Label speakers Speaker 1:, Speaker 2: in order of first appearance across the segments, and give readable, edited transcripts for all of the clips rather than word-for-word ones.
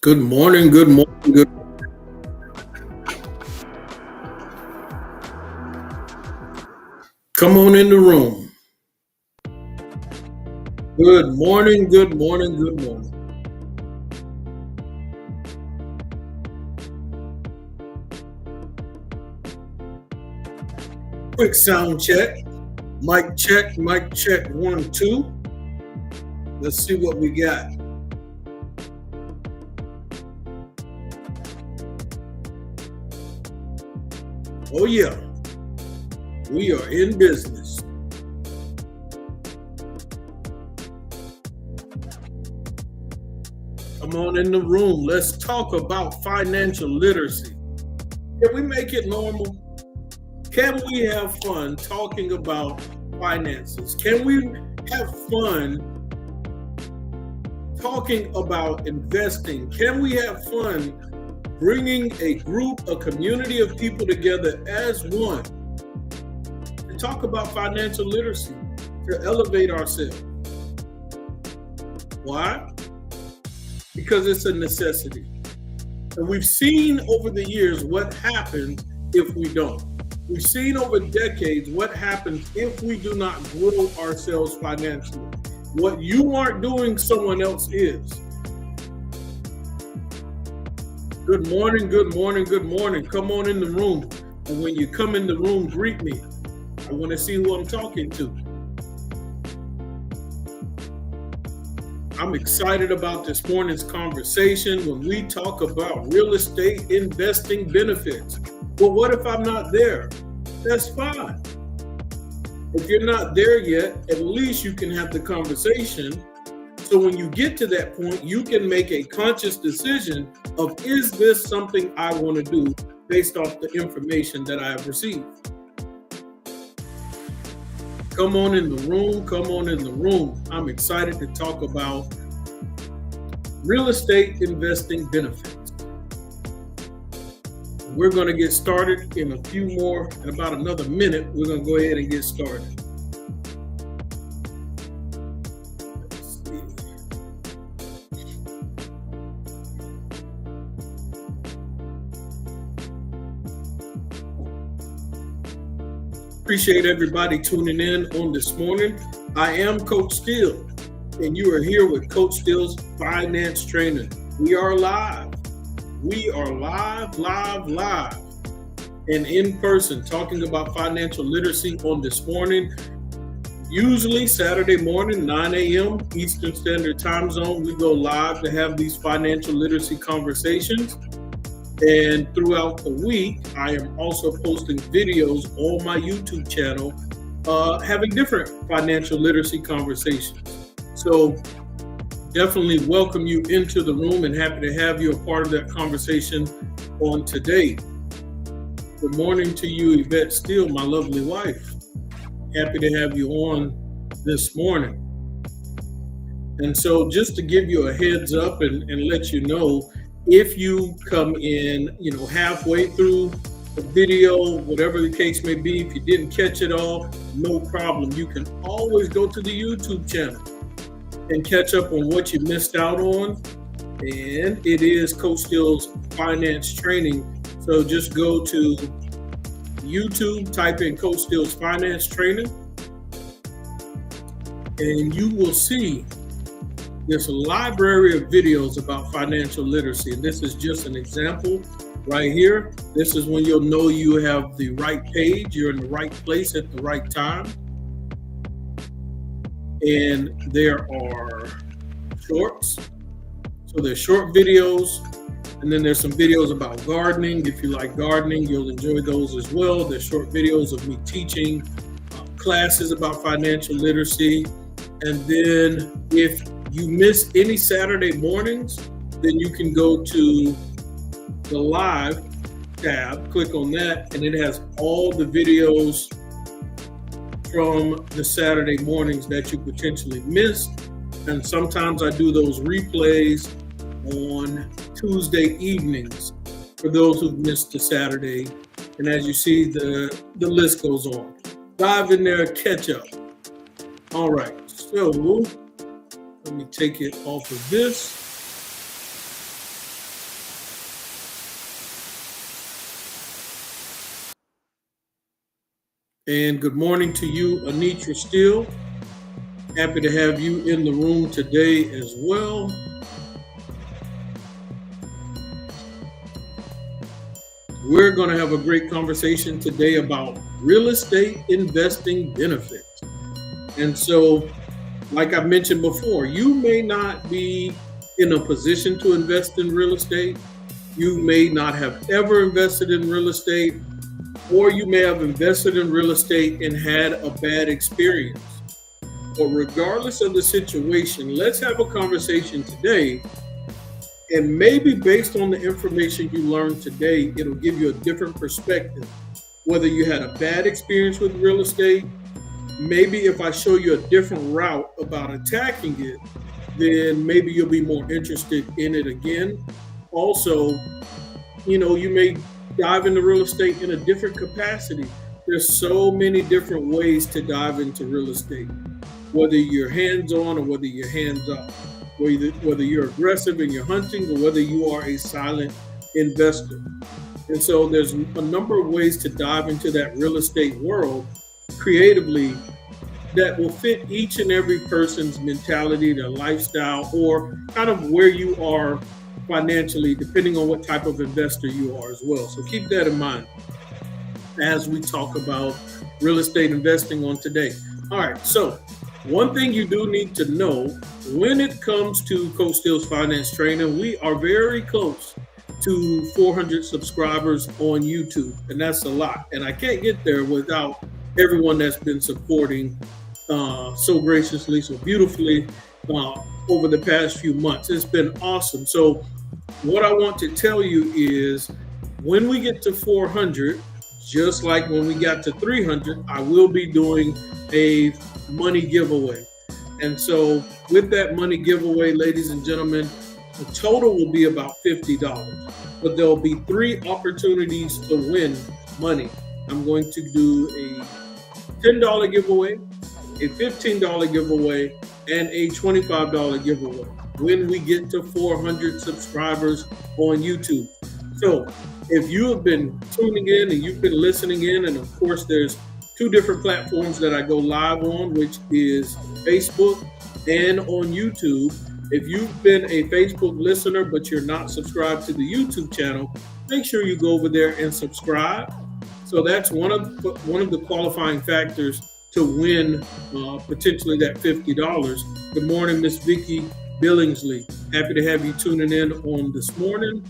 Speaker 1: Good morning, good morning, good. Come on in the room. Good morning, good morning, good morning. Quick sound check. Mic check, mic check, 1, 2. Let's see what we got. Oh yeah, we are in business. Come on in the room. Let's talk about financial literacy. Can we make it normal? Can we have fun talking about finances? Can we have fun talking about investing? Can we have fun bringing a group, a community of people together as one to talk about financial literacy, to elevate ourselves? Why? Because it's a necessity. And we've seen over the years what happens if we don't. We've seen over decades what happens if we do not grow ourselves financially. What you aren't doing, someone else is. Good morning, good morning, good morning. Come on in the room. And when you come in the room, greet me. I want to see who I'm talking to. I'm excited about this morning's conversation when we talk about real estate investing benefits. But what if I'm not there? That's fine. If you're not there yet, at least you can have the conversation. So when you get to that point, you can make a conscious decision of, is this something I want to do based off the information that I have received? Come on in the room, come on in the room. I'm excited to talk about real estate investing benefits. We're going to get started in about another minute. We're going to go ahead and get started. Let's see. Appreciate everybody tuning in on this morning. I am Coach Steele, and you are here with Coach Steele's Finance Training. We are live. We are live, and in person, talking about financial literacy on this morning. Usually Saturday morning, 9 a.m. Eastern Standard Time Zone, we go live to have these financial literacy conversations. And throughout the week, I am also posting videos on my YouTube channel, having different financial literacy conversations. So definitely welcome you into the room and happy to have you a part of that conversation on today. Good morning to you, Yvette Steele, my lovely wife. Happy to have you on this morning. And so just to give you a heads up and let you know, if you come in, halfway through the video, whatever the case may be, if you didn't catch it all, no problem. You can always go to the YouTube channel and catch up on what you missed out on. And it is Coach Steele's Finance Training. So just go to YouTube, type in Coach Steele's Finance Training, and you will see this library of videos about financial literacy. And this is just an example right here. This is when you'll know you have the right page, you're in the right place at the right time. And there are shorts. So there's short videos, and then there's some videos about gardening. If you like gardening, you'll enjoy those as well. There's short videos of me teaching classes about financial literacy. And then if you miss any Saturday mornings, then you can go to the live tab, click on that, and it has all the videos from the Saturday mornings that you potentially missed. And sometimes I do those replays on Tuesday evenings for those who've missed the Saturday. And as you see, the list goes on. Dive in there, catch up. All right, so let me take it off of this. And good morning to you, Anitra Steele. Happy to have you in the room today as well. We're going to have a great conversation today about real estate investing benefits. And so, like I mentioned before, you may not be in a position to invest in real estate. You may not have ever invested in real estate, or you may have invested in real estate and had a bad experience. But regardless of the situation, let's have a conversation today. And maybe based on the information you learned today, it'll give you a different perspective. Whether you had a bad experience with real estate, maybe if I show you a different route about attacking it, then maybe you'll be more interested in it again. Also, you may dive into real estate in a different capacity. There's so many different ways to dive into real estate, whether you're hands-on or whether you're hands-off. Whether you're aggressive in your hunting or whether you are a silent investor. And so there's a number of ways to dive into that real estate world creatively that will fit each and every person's mentality, their lifestyle, or kind of where you are financially, depending on what type of investor you are as well. So keep that in mind as we talk about real estate investing on today. All right, so one thing you do need to know when it comes to Coach Steele's Finance Training, we are very close to 400 subscribers on YouTube, and that's a lot. And I can't get there without everyone that's been supporting so graciously, so beautifully over the past few months. It's been awesome. So what I want to tell you is when we get to 400, just like when we got to 300, I will be doing a money giveaway. And so with that money giveaway, ladies and gentlemen, the total will be about $50, but there'll be 3 opportunities to win money. I'm going to do a $10 giveaway, a $15 giveaway, and a $25 giveaway when we get to 400 subscribers on YouTube. So if you have been tuning in and you've been listening in, and of course there's 2 different platforms that I go live on, which is Facebook and on YouTube. If you've been a Facebook listener, but you're not subscribed to the YouTube channel, make sure you go over there and subscribe. So that's one of the qualifying factors to win potentially that $50. Good morning, Miss Vicki Billingsley. Happy to have you tuning in on this morning.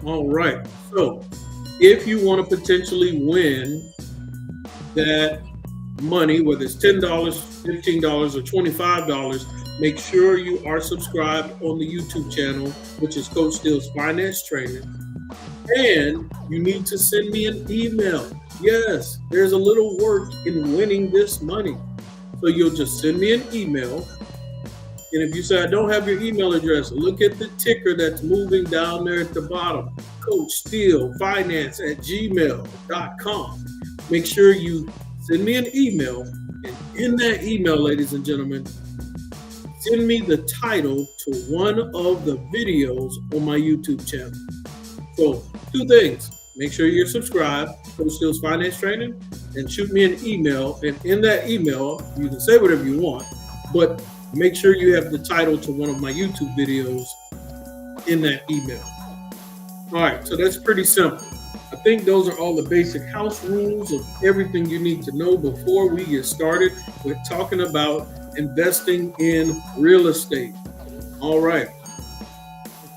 Speaker 1: All right, so if you want to potentially win that money, whether it's $10, $15, or $25, make sure you are subscribed on the YouTube channel, which is Coach Steele's Finance Training. And you need to send me an email. Yes, there's a little work in winning this money. So you'll just send me an email. And if you say I don't have your email address, look at the ticker that's moving down there at the bottom. Coach Steele Finance at gmail.com. Make sure you send me an email. And in that email, ladies and gentlemen, send me the title to one of the videos on my YouTube channel. So 2 things. Make sure you're subscribed to Coach Steele's Finance Training and shoot me an email. And in that email, you can say whatever you want, but make sure you have the title to one of my YouTube videos in that email. All right, so that's pretty simple. I think those are all the basic house rules of everything you need to know before we get started with talking about investing in real estate. All right,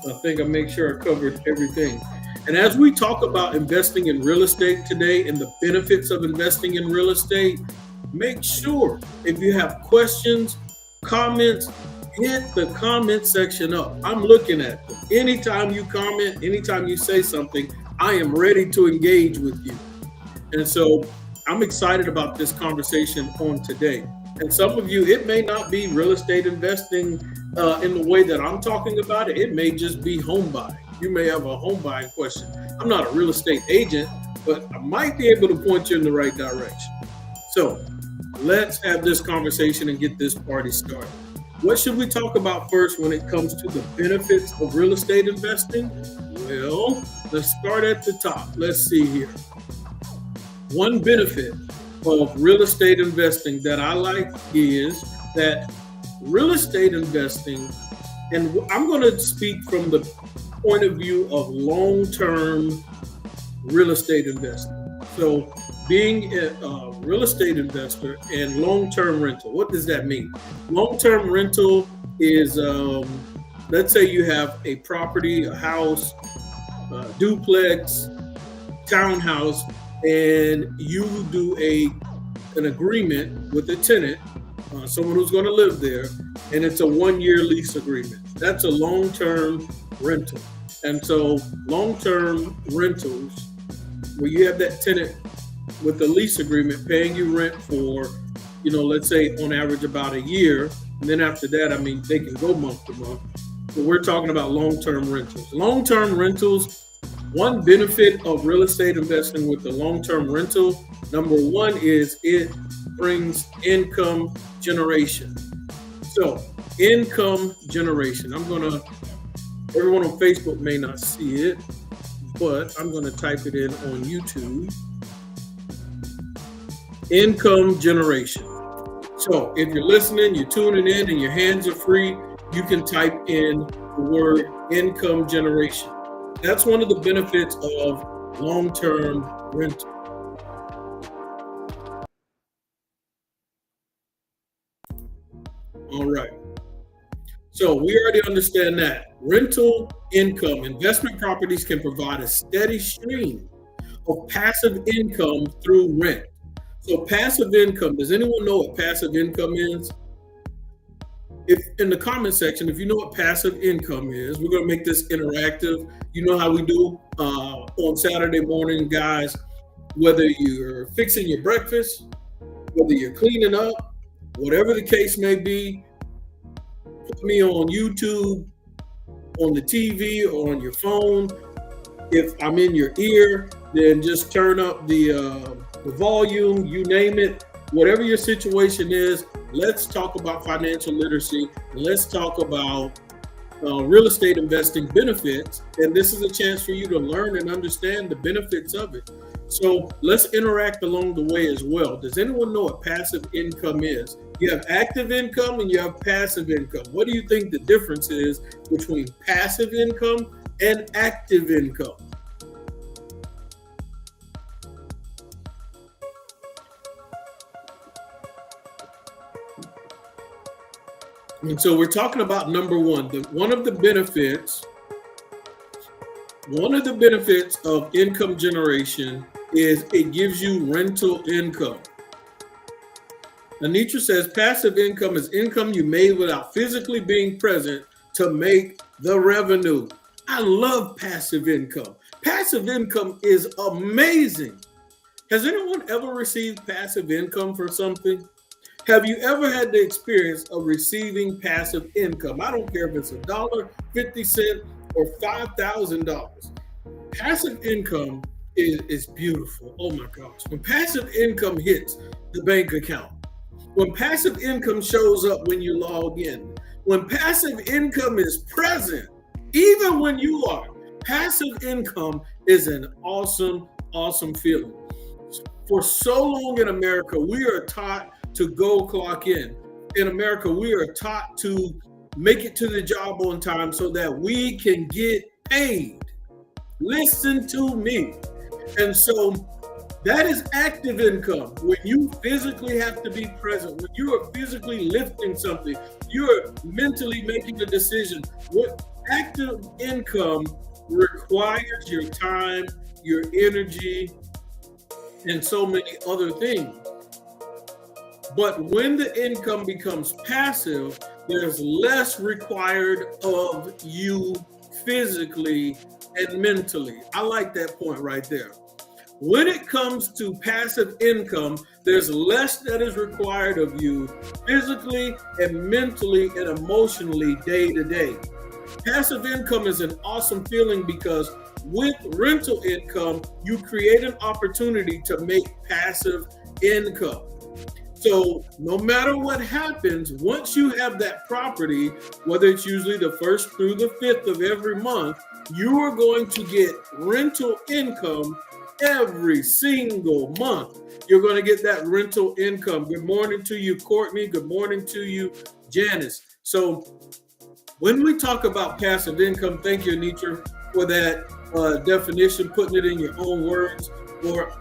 Speaker 1: I think I make sure I covered everything. And as we talk about investing in real estate today and the benefits of investing in real estate, make sure if you have questions, comments, hit the comment section up. I'm looking at them. Anytime you comment, anytime you say something, I am ready to engage with you. And so I'm excited about this conversation on today. And some of you, it may not be real estate investing in the way that I'm talking about it. It may just be home buying. You may have a home buying question. I'm not a real estate agent, but I might be able to point you in the right direction. So let's have this conversation and get this party started. What should we talk about first when it comes to the benefits of real estate investing? Well, let's start at the top. Let's see here. One benefit of real estate investing that I like is that real estate investing, and I'm going to speak from the point of view of long-term real estate investing. So being a real estate investor and long-term rental, what does that mean? Long-term rental is, let's say you have a property, a house, a duplex, townhouse, and you do an agreement with a tenant, someone who's going to live there, and it's a 1-year lease agreement. That's a long-term rental. And so long-term rentals, where you have that tenant with the lease agreement paying you rent for, let's say on average about a year. And then after that, they can go month to month. But we're talking about long-term rentals. Long-term rentals, one benefit of real estate investing with the long-term rental, number one is it brings income generation. So income generation, everyone on Facebook may not see it, but I'm going to type it in on YouTube. Income generation. So if you're listening, you're tuning in, and your hands are free, you can type in the word income generation. That's one of the benefits of long-term rental. All right. So we already understand that rental income, investment properties can provide a steady stream of passive income through rent. So passive income, does anyone know what passive income is? If in the comment section, if you know what passive income is, we're going to make this interactive. You know how we do on Saturday morning, guys, whether you're fixing your breakfast, whether you're cleaning up, whatever the case may be, put me on YouTube, on the TV, or on your phone. If I'm in your ear, then just turn up the volume, you name it. Whatever your situation is, let's talk about financial literacy. Let's talk about real estate investing benefits. And this is a chance for you to learn and understand the benefits of it. So let's interact along the way as well. Does anyone know what passive income is? You have active income and you have passive income. What do you think the difference is between passive income and active income? And so we're talking about number one, one of the benefits of income generation is it gives you rental income. Anitra says passive income is income you made without physically being present to make the revenue. I love passive income. Passive income is amazing. Has anyone ever received passive income for something? Have you ever had the experience of receiving passive income? I don't care if it's $1, 50 cents, or $5,000. Passive income is beautiful. Oh my gosh. When passive income hits the bank account, when passive income shows up when you log in, when passive income is present, even when you are, passive income is an awesome, awesome feeling. For so long in America, we are taught to go clock in. In America, we are taught to make it to the job on time so that we can get paid. Listen to me. And so that is active income. When you physically have to be present, when you are physically lifting something, you're mentally making a decision. What active income requires your time, your energy, and so many other things. But when the income becomes passive, there's less required of you physically and mentally. I like that point right there. When it comes to passive income, there's less that is required of you physically and mentally and emotionally day to day. Passive income is an awesome feeling because with rental income, you create an opportunity to make passive income. So no matter what happens, once you have that property, whether it's usually the 1st through the 5th of every month, you are going to get rental income every single month. You're going to get that rental income. Good morning to you, Courtney. Good morning to you, Janice. So when we talk about passive income, thank you, Anitra, for that definition, putting it in your own words. Or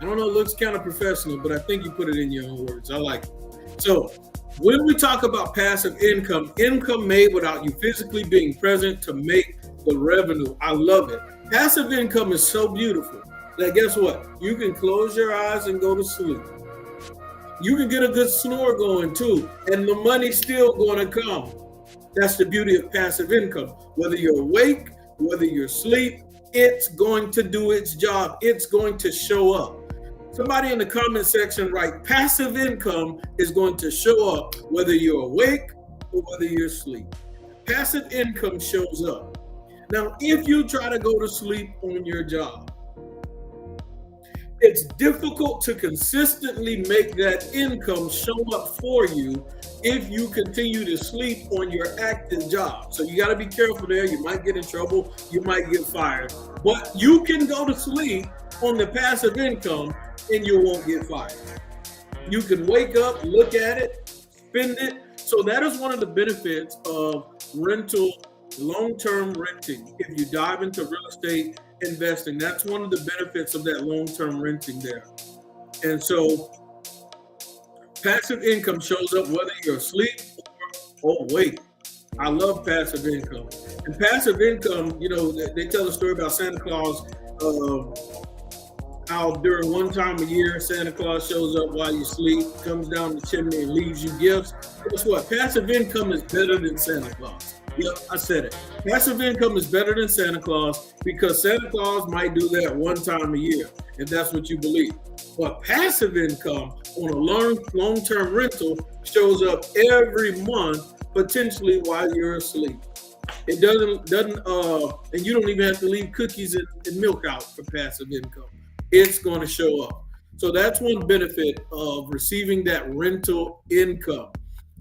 Speaker 1: I don't know, it looks kind of professional, but I think you put it in your own words. I like it. So when we talk about passive income, income made without you physically being present to make the revenue. I love it. Passive income is so beautiful that guess what? You can close your eyes and go to sleep. You can get a good snore going too, and the money's still going to come. That's the beauty of passive income. Whether you're awake, whether you're asleep, it's going to do its job. It's going to show up. Somebody in the comment section write, passive income is going to show up whether you're awake or whether you're asleep. Passive income shows up. Now, if you try to go to sleep on your job, it's difficult to consistently make that income show up for you if you continue to sleep on your active job. So you got to be careful there. You might get in trouble. You might get fired. But you can go to sleep on the passive income and you won't get fired. You can wake up, look at it, spend it. So that is one of the benefits of rental, long-term renting. If you dive into real estate investing, that's one of the benefits of that long-term renting there. And so passive income shows up whether you're asleep or awake. I love passive income. And passive income, you know, they tell a story about Santa Claus, how during one time a year, Santa Claus shows up while you sleep, comes down the chimney and leaves you gifts. Guess what? Passive income is better than Santa Claus. Yep, I said it. Passive income is better than Santa Claus because Santa Claus might do that one time a year, if that's what you believe. But passive income on a long-term rental shows up every month, potentially while you're asleep. It doesn't, and you don't even have to leave cookies and milk out for passive income. It's going to show up. So that's one benefit of receiving that rental income.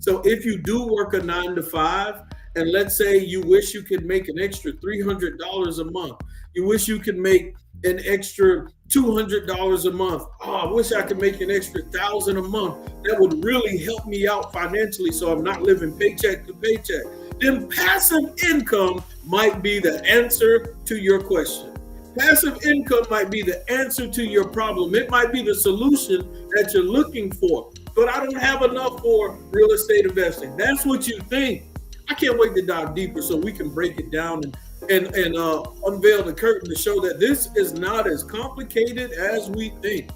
Speaker 1: So if you do work a 9-to-5, and let's say you wish you could make an extra $300 a month, you wish you could make an extra $200 a month. Oh, I wish I could make an extra $1,000 a month. That would really help me out financially so I'm not living paycheck to paycheck. Then passive income might be the answer to your question. Passive income might be the answer to your problem. It might be the solution that you're looking for. But I don't have enough for real estate investing. That's what you think. I can't wait to dive deeper so we can break it down and unveil the curtain to show that this is not as complicated as we think.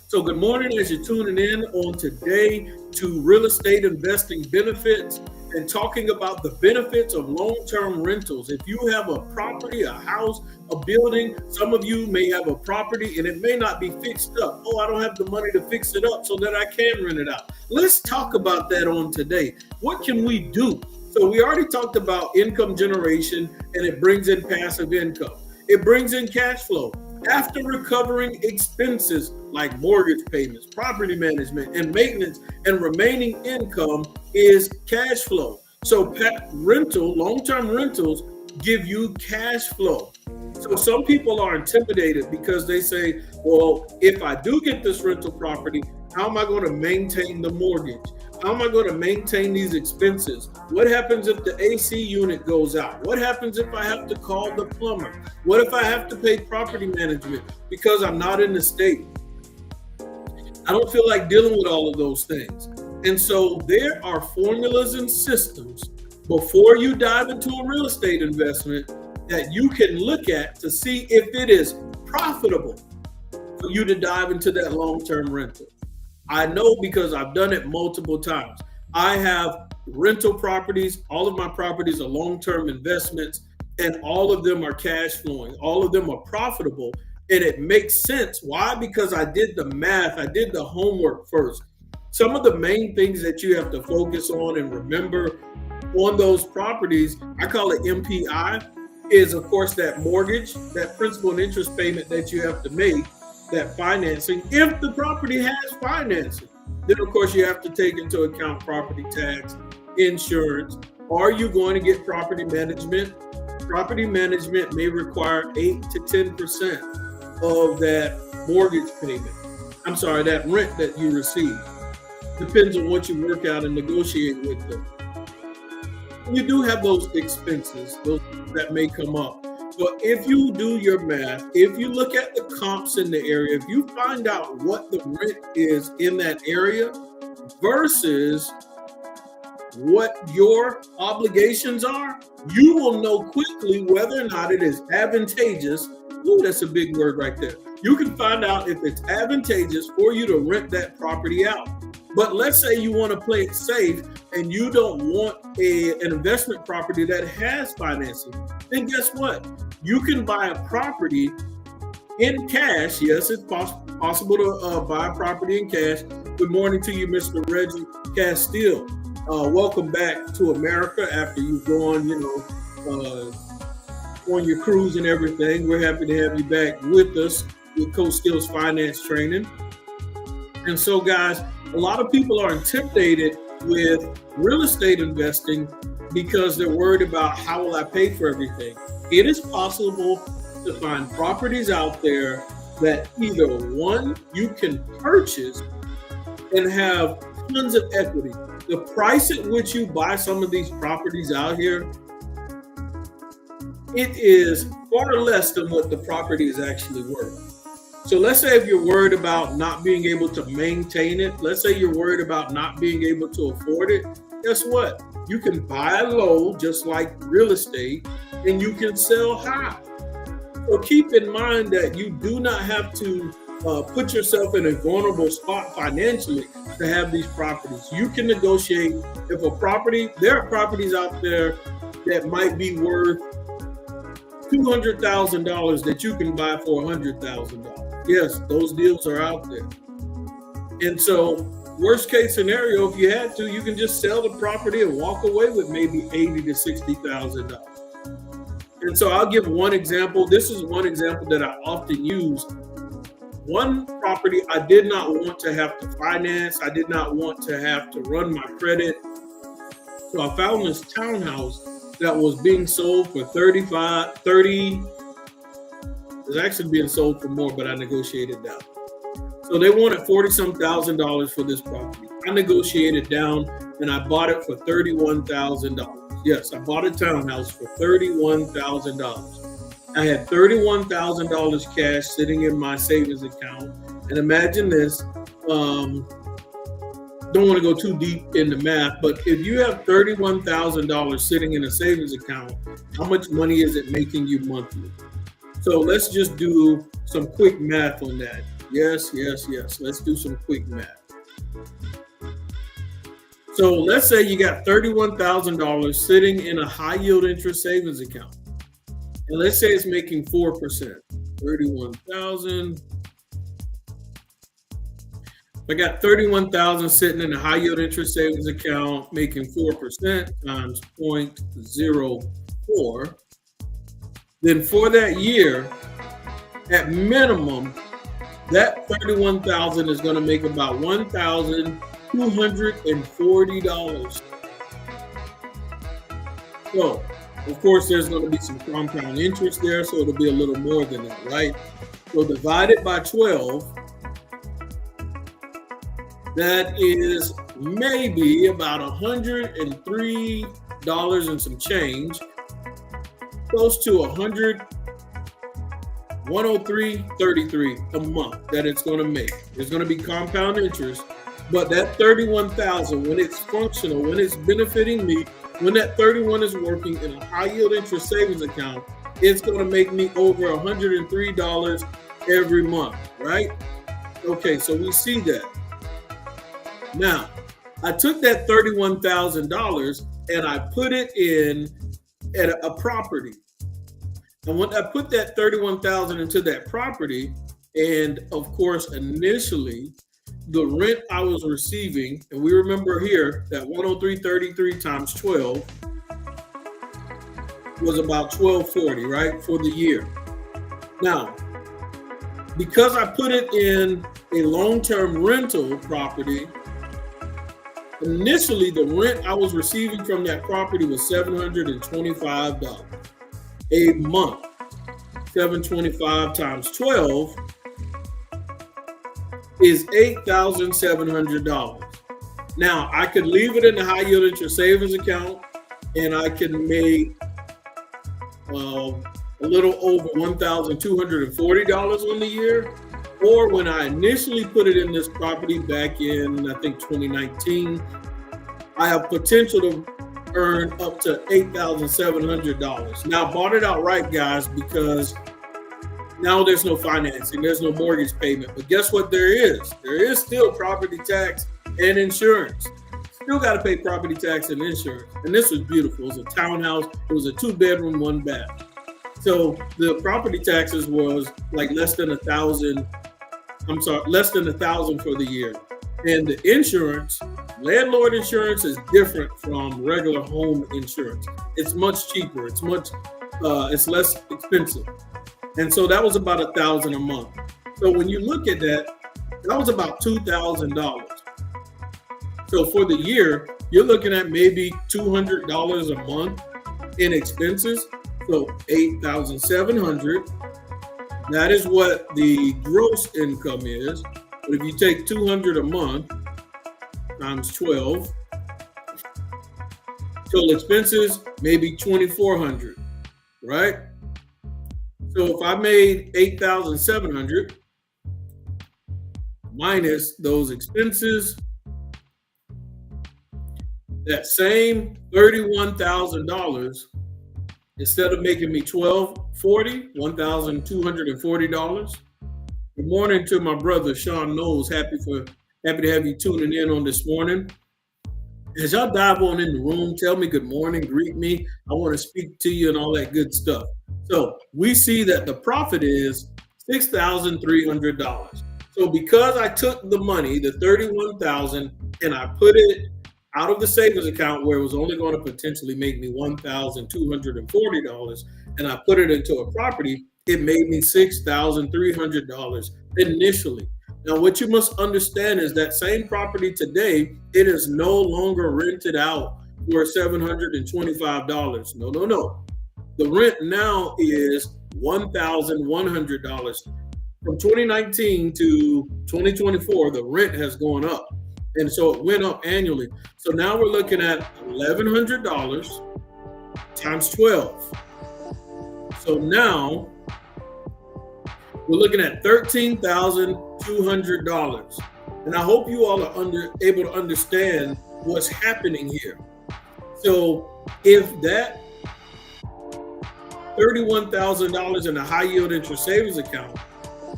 Speaker 1: So good morning as you're tuning in on today to real estate investing benefits and talking about the benefits of long-term rentals. If you have a property, a house, a building, some of you may have a property and it may not be fixed up. Oh, I don't have the money to fix it up so that I can rent it out. Let's talk about that on today. What can we do? So we already talked about income generation and it brings in passive income. It brings in cash flow. After recovering expenses like mortgage payments, property management, and maintenance, and remaining income is cash flow. So long-term rentals give you cash flow. So some people are intimidated because they say, well, if I do get this rental property, how am I going to maintain the mortgage? How am I going to maintain these expenses? What happens if the AC unit goes out? What happens if I have to call the plumber? What if I have to pay property management because I'm not in the state? I don't feel like dealing with all of those things. And so there are formulas and systems before you dive into a real estate investment that you can look at to see if it is profitable for you to dive into that long-term rental. I know because I've done it multiple times. I have rental properties. All of my properties are long-term investments, and all of them are cash flowing. All of them are profitable, and it makes sense. Why? Because I did the math. I did the homework first. Some of the main things that you have to focus on and remember on those properties, I call it MPI, is of course that mortgage, that principal and interest payment that you have to make, that financing, if the property has financing. Then, of course, you have to take into account property tax, insurance. Are you going to get property management? Property management may require 8 to 10% of that mortgage payment. I'm sorry, that rent that you receive. Depends on what you work out and negotiate with them. You do have those expenses, those that may come up. But if you do your math, if you look at the comps in the area, if you find out what the rent is in that area versus what your obligations are, you will know quickly whether or not it is advantageous. Ooh, that's a big word right there. You can find out if it's advantageous for you to rent that property out. But let's say you want to play it safe and you don't want an investment property that has financing. Then guess what? You can buy a property in cash. Yes, it's possible to buy a property in cash. Good morning to you, Mr. Reggie Castile. Welcome back to America after you've gone, on your cruise and everything. We're happy to have you back with us with Coach Steele's finance training. And so, guys, a lot of people are intimidated with real estate investing because they're worried about how will I pay for everything. It is possible to find properties out there that either one, you can purchase and have tons of equity. The price at which you buy some of these properties out here, it is far less than what the property is actually worth. So let's say if you're worried about not being able to maintain it, let's say you're worried about not being able to afford it, guess what? You can buy low, just like real estate, and you can sell high. So keep in mind that you do not have to put yourself in a vulnerable spot financially to have these properties. You can negotiate. If a property, there are properties out there that might be worth $200,000 that you can buy for $100,000. Yes, those deals are out there. And so, worst case scenario, if you had to, you can just sell the property and walk away with maybe $80,000 to $60,000. And so I'll give one example. This is one example that I often use. One property I did not want to have to finance. I did not want to have to run my credit. So I found this townhouse that was being sold for $30. It was actually being sold for more, but I negotiated down. So they wanted $40-some thousand for this property. I negotiated down and I bought it for $31,000. Yes, I bought a townhouse for $31,000. I had $31,000 cash sitting in my savings account. And imagine this, don't want to go too deep into math, but if you have $31,000 sitting in a savings account, how much money is it making you monthly? So let's just do some quick math on that. Yes. Let's do some quick math. So let's say you got $31,000 sitting in a high yield interest savings account. And let's say it's making 4%. 31,000. I got 31,000 sitting in a high yield interest savings account, making 4% times 0.04. Then for that year, at minimum, that 31,000 is going to make about $1,240. So, of course, there's going to be some compound interest there, so it'll be a little more than that, right? So divided by 12, that is maybe about $103 and some change, close to $103.33 a month that it's going to make. It's going to be compound interest, but that 31,000, when it's functional, when it's benefiting me, when that 31 is working in a high yield interest savings account, it's going to make me over $103 every month, right? Okay, so we see that. Now, I took that $31,000 and I put it in at a property. And when I put that $31,000 into that property, and of course, initially, the rent I was receiving, and we remember here that 103.33 times 12 was about $1,240, right, for the year. Now, because I put it in a long-term rental property, Initially, the rent I was receiving from that property was $725 a month. 725 times 12 is $8,700. Now, I could leave it in the high yield interest savings account, and I can make a little over $1,240 on the year. Or when I initially put it in this property back in, I think, 2019, I have potential to earn up to $8,700. Now, I bought it outright, guys, because now there's no financing, there's no mortgage payment. But guess what there is? There is still property tax and insurance. Still got to pay property tax and insurance. And this was beautiful. It was a townhouse. It was a 2-bedroom, 1-bath. So the property taxes was like less than $1,000 for the year. And the insurance, landlord insurance, is different from regular home insurance. It's much cheaper. It's less expensive. And so that was about $1,000 a month. So when you look at that, that was about $2,000. So for the year, you're looking at maybe $200 a month in expenses. So $8,700. That is what the gross income is. But if you take $200 a month times 12, total expenses maybe $2,400, right? So if I made $8,700 minus those expenses, that same $31,000, instead of making me $1,240. Good morning to my brother Sean Knowles. Happy to have you tuning in on this morning. As y'all dive on in the room, tell me good morning, greet me. I want to speak to you and all that good stuff. So we see that the profit is $6,300. So because I took the money, the $31,000, and I put it out of the savings account where it was only going to potentially make me $1,240, and I put it into a property, it made me $6,300 initially. Now, what you must understand is that same property today, it is no longer rented out for $725. No. The rent now is $1,100. From 2019 to 2024, the rent has gone up. And so it went up annually. So now we're looking at $1,100 times 12. So now we're looking at $13,200. And I hope you all are able to understand what's happening here. So if that $31,000 in a high yield interest savings account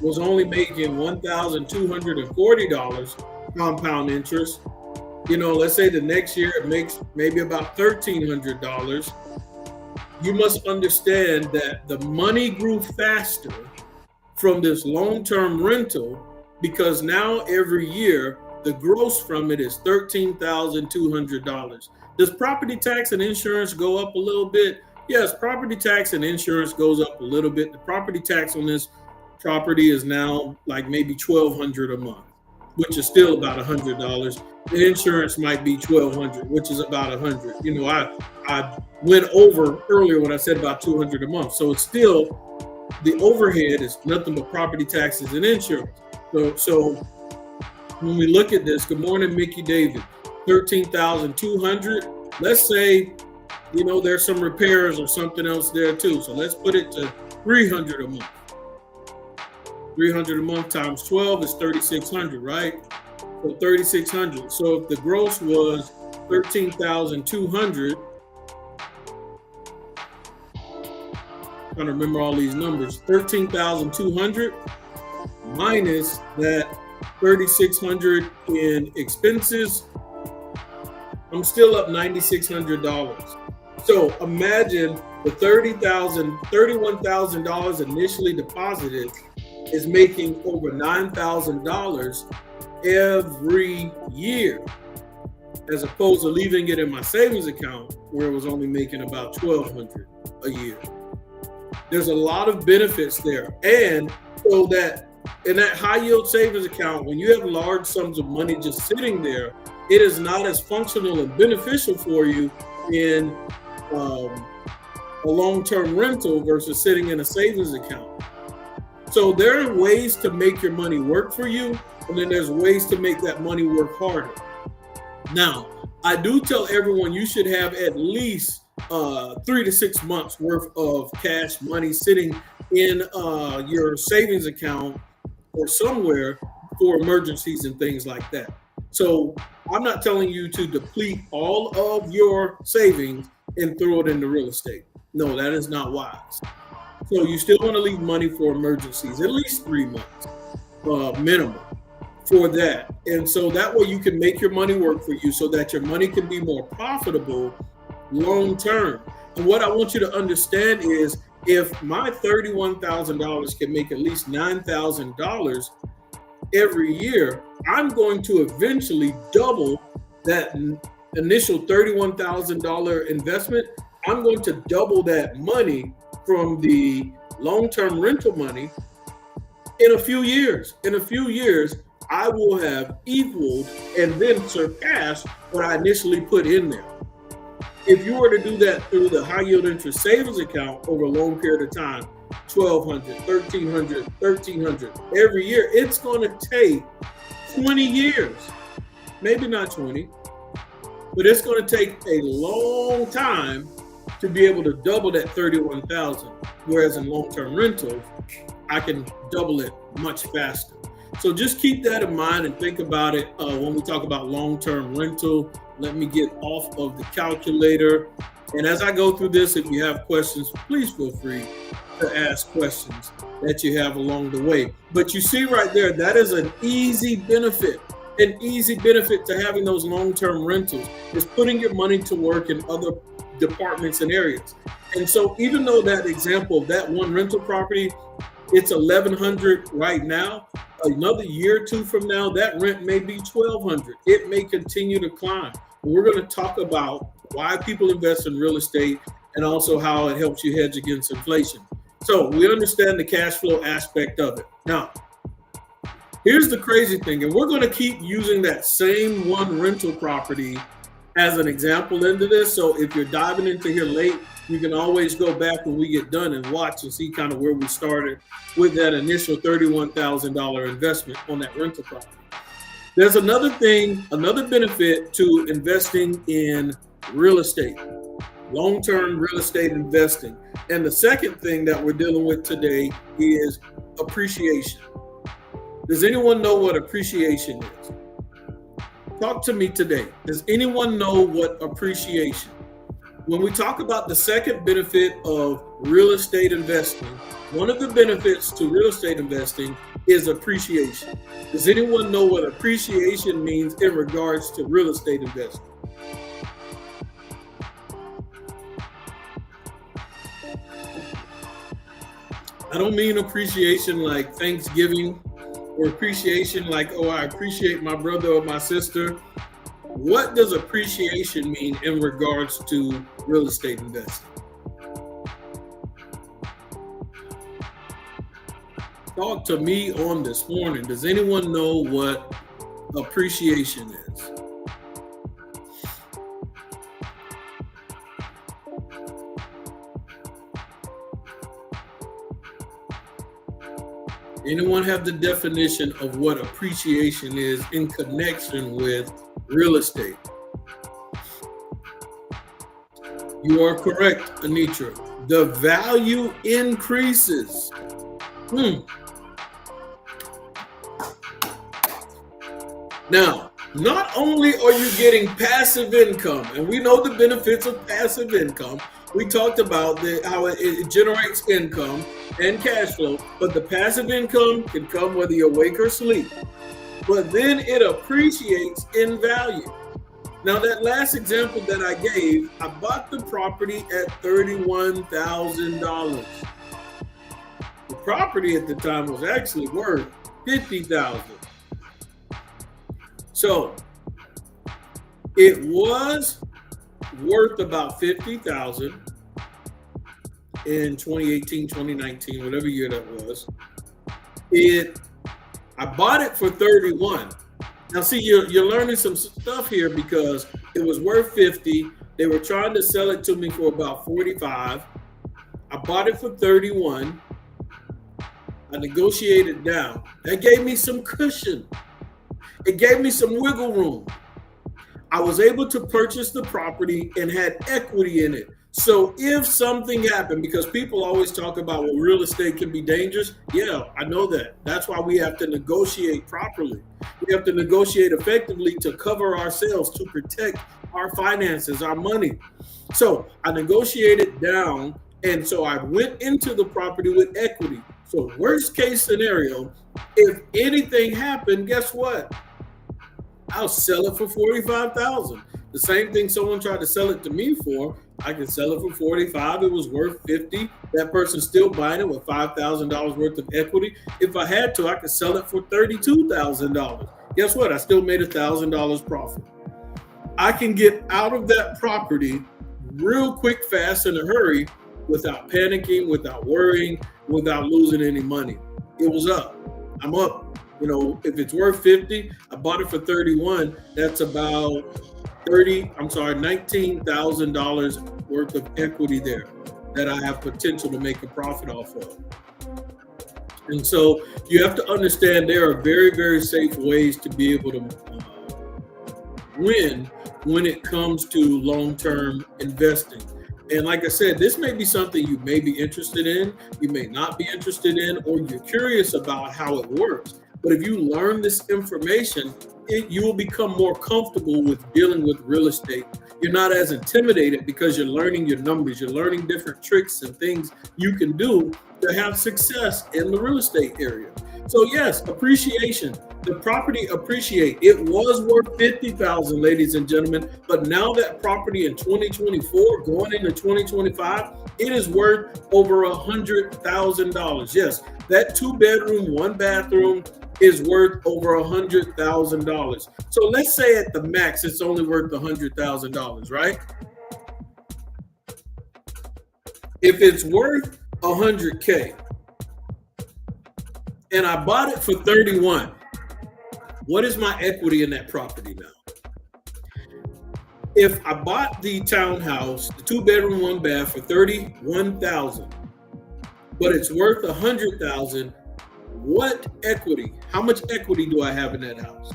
Speaker 1: was only making $1,240 compound interest, let's say the next year it makes maybe about $1,300. You must understand that the money grew faster from this long-term rental because now every year the gross from it is $13,200. Does property tax and insurance go up a little bit? Yes, property tax and insurance goes up a little bit. The property tax on this property is now like maybe $1,200 a month, which is still about $100. The insurance might be $1,200, which is about $100. I went over earlier when I said about $200 a month. So it's still, the overhead is nothing but property taxes and insurance. So when we look at this, good morning, Mickey David, $13,200. Let's say, there's some repairs or something else there too. So let's put it to $300 a month. $300 a month times 12 is $3,600, right? So $3,600. So if the gross was $13,200, trying to remember all these numbers, $13,200 minus that $3,600 in expenses, I'm still up $9,600. So imagine the $31,000 initially deposited is making over $9,000 every year, as opposed to leaving it in my savings account where it was only making about $1,200 a year. There's a lot of benefits there. And so that in that high yield savings account, when you have large sums of money just sitting there, it is not as functional and beneficial for you in a long-term rental versus sitting in a savings account. So there are ways to make your money work for you, and then there's ways to make that money work harder. Now, I do tell everyone you should have at least 3 to 6 months worth of cash money sitting in your savings account or somewhere for emergencies and things like that. So I'm not telling you to deplete all of your savings and throw it into real estate. No, that is not wise. So you still want to leave money for emergencies, at least 3 months minimum for that. And so that way you can make your money work for you so that your money can be more profitable long term. And what I want you to understand is if my $31,000 can make at least $9,000 every year, I'm going to eventually double that initial $31,000 investment. I'm going to double that money from the long-term rental money in a few years. In a few years, I will have equaled and then surpassed what I initially put in there. If you were to do that through the high yield interest savings account over a long period of time, $1,200, $1,300, $1,300 every year, it's going to take 20 years. Maybe not 20, but it's going to take a long time to be able to double that 31,000. Whereas in long-term rentals, I can double it much faster. So just keep that in mind and think about it when we talk about long-term rental. Let me get off of the calculator. And as I go through this, if you have questions, please feel free to ask questions that you have along the way. But you see right there, that is an easy benefit. An easy benefit to having those long-term rentals is putting your money to work in other departments and areas. And so even though that example of that one rental property, it's $1,100 right now, another year or two from now, that rent may be $1,200. It may continue to climb. We're going to talk about why people invest in real estate and also how it helps you hedge against inflation. So we understand the cash flow aspect of it. Now, here's the crazy thing, and we're going to keep using that same one rental property as an example into this. So if you're diving into here late, you can always go back when we get done and watch and see kind of where we started with that initial $31,000 investment on that rental property. There's another thing, another benefit to investing in real estate, long-term real estate investing. And the second thing that we're dealing with today is appreciation. Does anyone know what appreciation is? Talk to me today. Does anyone know what appreciation? When we talk about the second benefit of real estate investing, one of the benefits to real estate investing is appreciation. Does anyone know what appreciation means in regards to real estate investing? I don't mean appreciation like Thanksgiving or appreciation like, oh, I appreciate my brother or my sister. What does appreciation mean in regards to real estate investing? Talk to me on this morning. Does anyone know what appreciation is? Anyone have the definition of what appreciation is in connection with real estate? You are correct, Anitra. The value increases. Now, not only are you getting passive income, and we know the benefits of passive income. We talked about how it generates income and cash flow, but the passive income can come whether you're awake or asleep. But then it appreciates in value. Now, that last example that I gave, I bought the property at $31,000. The property at the time was actually worth $50,000. So it was worth about $50,000 in 2018, 2019, whatever year that was. I bought it for 31. Now, see, you're learning some stuff here because it was worth 50. They were trying to sell it to me for about 45. I bought it for 31. I negotiated down. That gave me some cushion. It gave me some wiggle room. I was able to purchase the property and had equity in it. So if something happened, because people always talk about, well, real estate can be dangerous. Yeah, I know that. That's why we have to negotiate properly. We have to negotiate effectively to cover ourselves, to protect our finances, our money. So I negotiated down, and so I went into the property with equity. So worst case scenario, if anything happened, guess what? I'll sell it for $45,000. The same thing someone tried to sell it to me for, I can sell it for 45. It was worth 50. That person's still buying it with $5,000 worth of equity. If I had to, I could sell it for $32,000. Guess what? I still made $1,000 profit. I can get out of that property real quick, fast, in a hurry, without panicking, without worrying, without losing any money. It was up. I'm up. You know, if it's worth 50, I bought it for 31. That's about $19,000 worth of equity there that I have potential to make a profit off of. And so you have to understand there are very, very safe ways to be able to win when it comes to long-term investing. And like I said, this may be something you may be interested in, you may not be interested in, or you're curious about how it works. But if you learn this information, you will become more comfortable with dealing with real estate. You're not as intimidated because you're learning your numbers. You're learning different tricks and things you can do to have success in the real estate area. So yes, appreciation. The property appreciate. It was worth $50,000, ladies and gentlemen, but now that property in 2024, going into 2025, it is worth over $100,000. Yes, that 2-bedroom, 1-bathroom is worth over $100,000. So let's say at the max, it's only worth $100,000, right? If it's worth $100K and I bought it for 31, what is my equity in that property now? If I bought the townhouse, the 2-bedroom, 1-bath for $31,000, but it's worth $100,000, what equity? How much equity do I have in that house?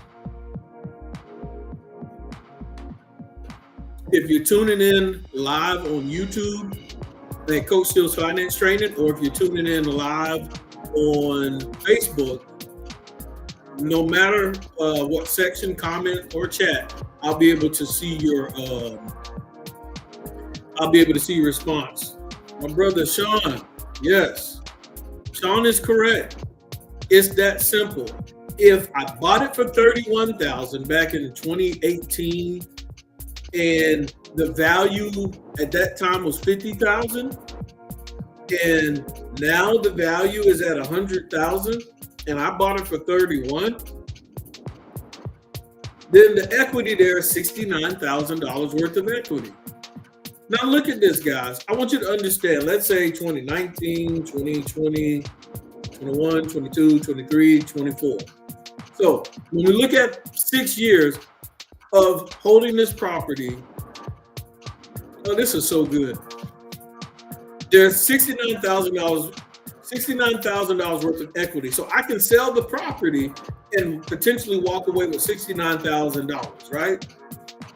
Speaker 1: If you're tuning in live on YouTube at Coach Steele's Finance Training, or if you're tuning in live on Facebook, no matter what section, comment, or chat, I'll be able to see your response. My brother Sean, yes, Sean is correct. It's that simple. If I bought it for $31,000 back in 2018, and the value at that time was $50,000, and now the value is at $100,000, and I bought it for 31, then the equity there is $69,000 worth of equity. Now look at this, guys. I want you to understand, let's say 2019, 2020, 21, 22, 23, 24. So when we look at 6 years of holding this property, oh, this is so good. There's $69,000 worth of equity. So I can sell the property and potentially walk away with $69,000, right?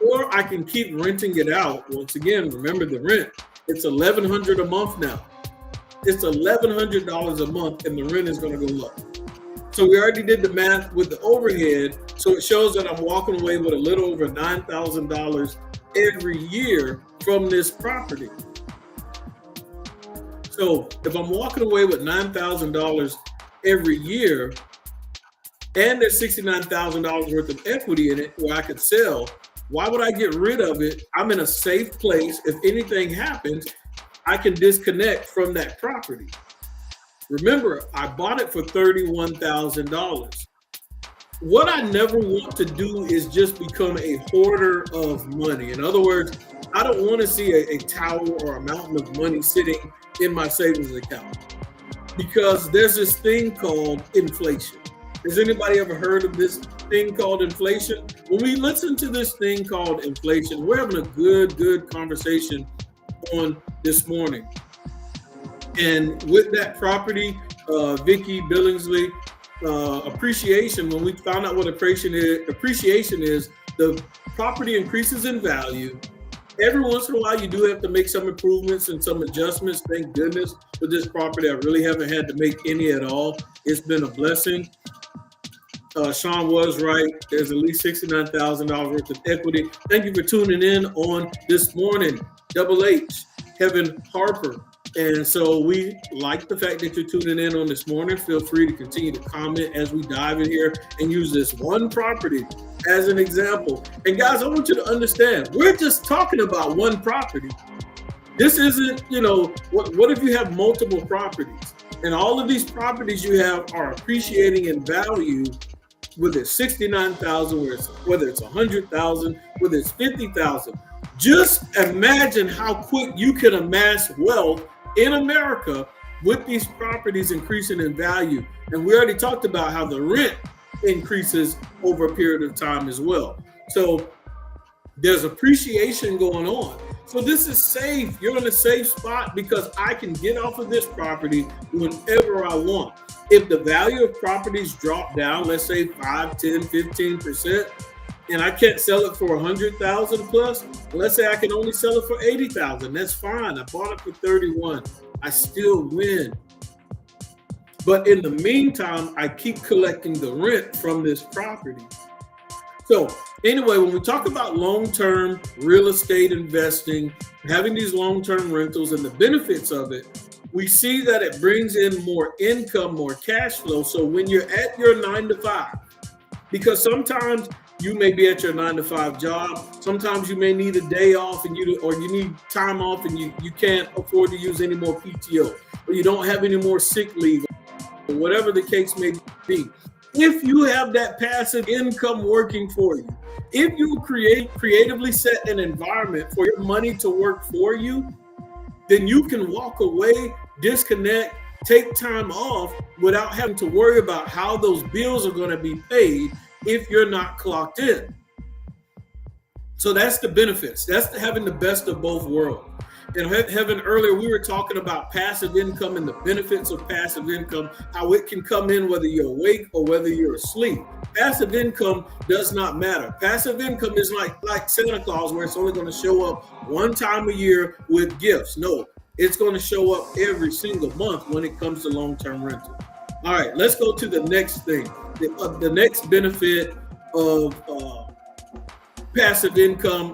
Speaker 1: Or I can keep renting it out. Once again, remember the rent. It's $1,100 a month now. It's $1,100 a month, and the rent is going to go up. So we already did the math with the overhead. So it shows that I'm walking away with a little over $9,000 every year from this property. So if I'm walking away with $9,000 every year, and there's $69,000 worth of equity in it where I could sell, why would I get rid of it? I'm in a safe place. If anything happens, I can disconnect from that property. Remember, I bought it for $31,000. What I never want to do is just become a hoarder of money. In other words, I don't want to see a tower or a mountain of money sitting in my savings account, because there's this thing called inflation. Has anybody ever heard of this thing called inflation? When we listen to this thing called inflation, we're having a good conversation on this morning. And with that property, Vicky Billingsley, appreciation, when we found out what appreciation is, the property increases in value. Every once in a while, you do have to make some improvements and some adjustments. Thank goodness for this property. I really haven't had to make any at all. It's been a blessing. Sean was right. There's at least $69,000 worth of equity. Thank you for tuning in on this morning. Double H, Kevin Harper. And so we like the fact that you're tuning in on this morning. Feel free to continue to comment as we dive in here and use this one property as an example. And guys, I want you to understand, we're just talking about one property. This isn't, what if you have multiple properties and all of these properties you have are appreciating in value, whether it's $69,000, whether it's $100,000, whether it's $50,000. Just imagine how quick you can amass wealth in America with these properties increasing in value. And we already talked about how the rent increases over a period of time as well. So there's appreciation going on. So this is safe. You're in a safe spot because I can get off of this property whenever I want. If the value of properties drop down, let's say 5, 10, 15%, and I can't sell it for 100,000 plus, let's say I can only sell it for 80,000. That's fine. I bought it for 31. I still win. But in the meantime, I keep collecting the rent from this property. So anyway, when we talk about long-term real estate investing, having these long-term rentals and the benefits of it, we see that it brings in more income, more cash flow. So when you're at your 9 to 5, because sometimes you may be at your 9 to 5 job. Sometimes you may need a day off and you need time off and you can't afford to use any more PTO, or you don't have any more sick leave, or whatever the case may be. If you have that passive income working for you, if you creatively set an environment for your money to work for you, then you can walk away, disconnect, take time off without having to worry about how those bills are going to be paid if you're not clocked in. So that's the benefits. That's having the best of both worlds. And Heaven, earlier we were talking about passive income and the benefits of passive income, how it can come in whether you're awake or whether you're asleep. Passive income does not matter. Passive income is like Santa Claus, where it's only going to show up one time a year with gifts. No, it's going to show up every single month when it comes to long-term rental. All right, let's go to the next thing. The next benefit of passive income,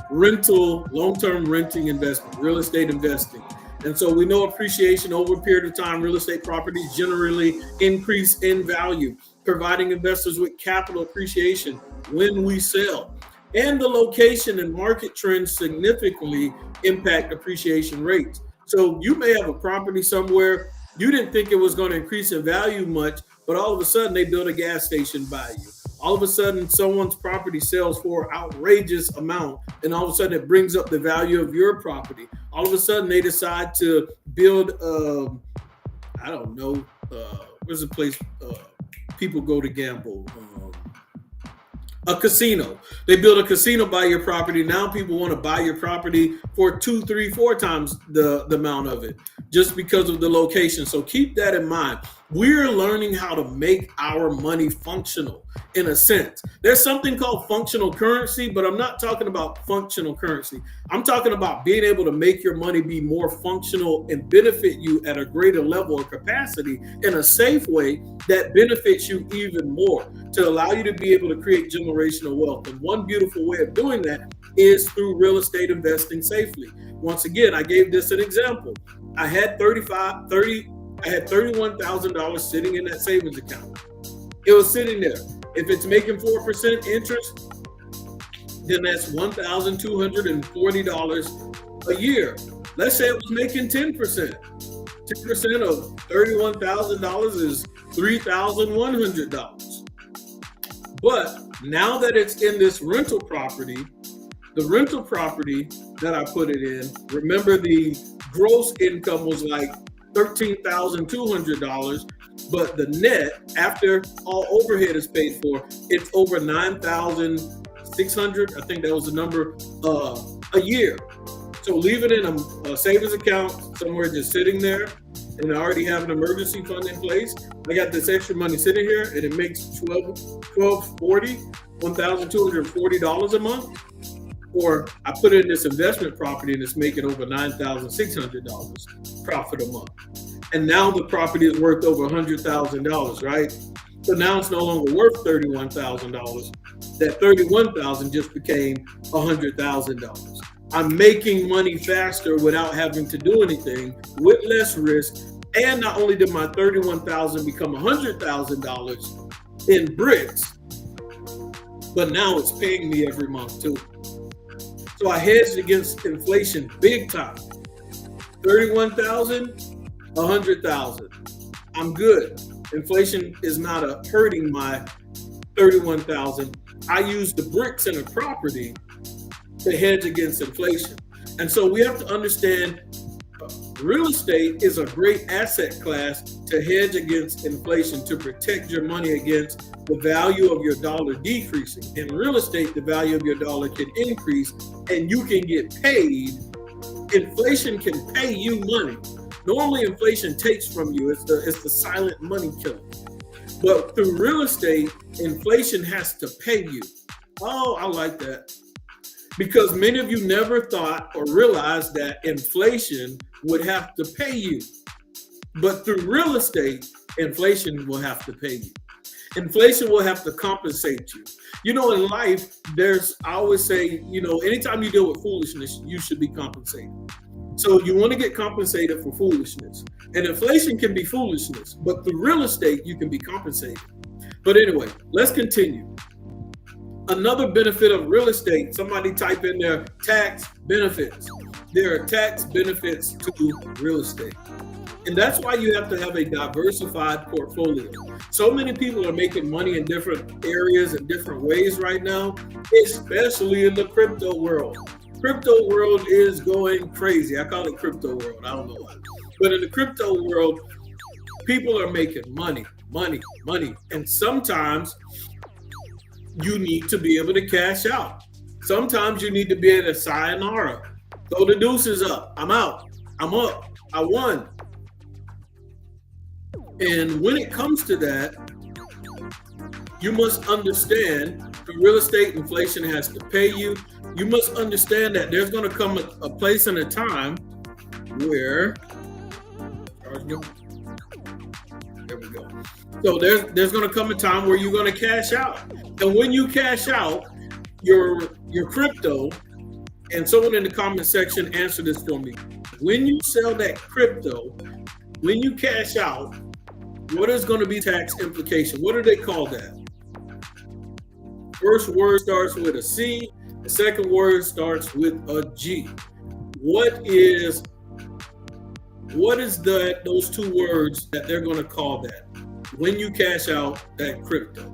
Speaker 1: rental, long-term renting investment, real estate investing. And so we know appreciation over a period of time, real estate properties generally increase in value, providing investors with capital appreciation when we sell. And the location and market trends significantly impact appreciation rates. So you may have a property somewhere, you didn't think it was going to increase in value much, but all of a sudden they built a gas station by you. All of a sudden someone's property sells for an outrageous amount, and all of a sudden it brings up the value of your property. All of a sudden they decide to build, where's the place people go to gamble? A casino. They build a casino by your property. Now people want to buy your property for 2, 3, 4 times the amount of it, just because of the location. So keep that in mind. We're learning how to make our money functional in a sense. There's something called functional currency, but I'm not talking about functional currency. I'm talking about being able to make your money be more functional and benefit you at a greater level of capacity in a safe way that benefits you even more, to allow you to be able to create generational wealth. And one beautiful way of doing that is through real estate investing safely. Once again, I gave this an example. I had $31,000 sitting in that savings account. It was sitting there. If it's making 4% interest, then that's $1,240 a year. Let's say it was making 10%. 10% of $31,000 is $3,100. But now that it's in this rental property, the rental property that I put it in, remember the gross income was like $13,200, but the net after all overhead is paid for, it's over 9,600. I think that was the number a year. So leave it in a savings account somewhere just sitting there, and I already have an emergency fund in place. I got this extra money sitting here, and it makes $1,240 a month. Or I put it in this investment property and it's making over $9,600 profit a month. And now the property is worth over $100,000, right? So now it's no longer worth $31,000. That $31,000 just became $100,000. I'm making money faster without having to do anything, with less risk. And not only did my $31,000 become $100,000 in bricks, but now it's paying me every month too. So I hedged against inflation big time. 31,000, 100,000. I'm good. Inflation is not hurting my 31,000. I use the bricks in a property to hedge against inflation. And so we have to understand real estate is a great asset class to hedge against inflation, to protect your money against the value of your dollar decreasing. In real estate, the value of your dollar can increase and you can get paid. Inflation can pay you money. Normally inflation takes from you. It's the silent money killer. But through real estate, inflation has to pay you. Oh, I like that. Because many of you never thought or realized that inflation would have to pay you. But through real estate, inflation will have to pay you. Inflation will have to compensate you. You know, in life, I always say, anytime you deal with foolishness, you should be compensated. So you want to get compensated for foolishness. And inflation can be foolishness, but through real estate, you can be compensated. But anyway, let's continue. Another benefit of real estate, somebody type in their tax benefits. There are tax benefits to real estate. And that's why you have to have a diversified portfolio. So many people are making money in different areas and different ways right now, especially in the crypto world. Crypto world is going crazy. I call it crypto world. I don't know why. But in the crypto world, people are making money. And sometimes you need to be able to cash out. Sometimes you need to be able to sayonara. Throw the deuces up. I'm out. I'm up. I won. And when it comes to that, you must understand the real estate inflation has to pay you. You must understand that there's going to come a place and a time where, there we go. So there's going to come a time where you're going to cash out. And when you cash out your crypto, and someone in the comment section answer this for me. When you sell that crypto, when you cash out, what is going to be tax implication? What do they call that? First word starts with a C. The second word starts with a G. What is those two words that they're going to call that when you cash out that crypto?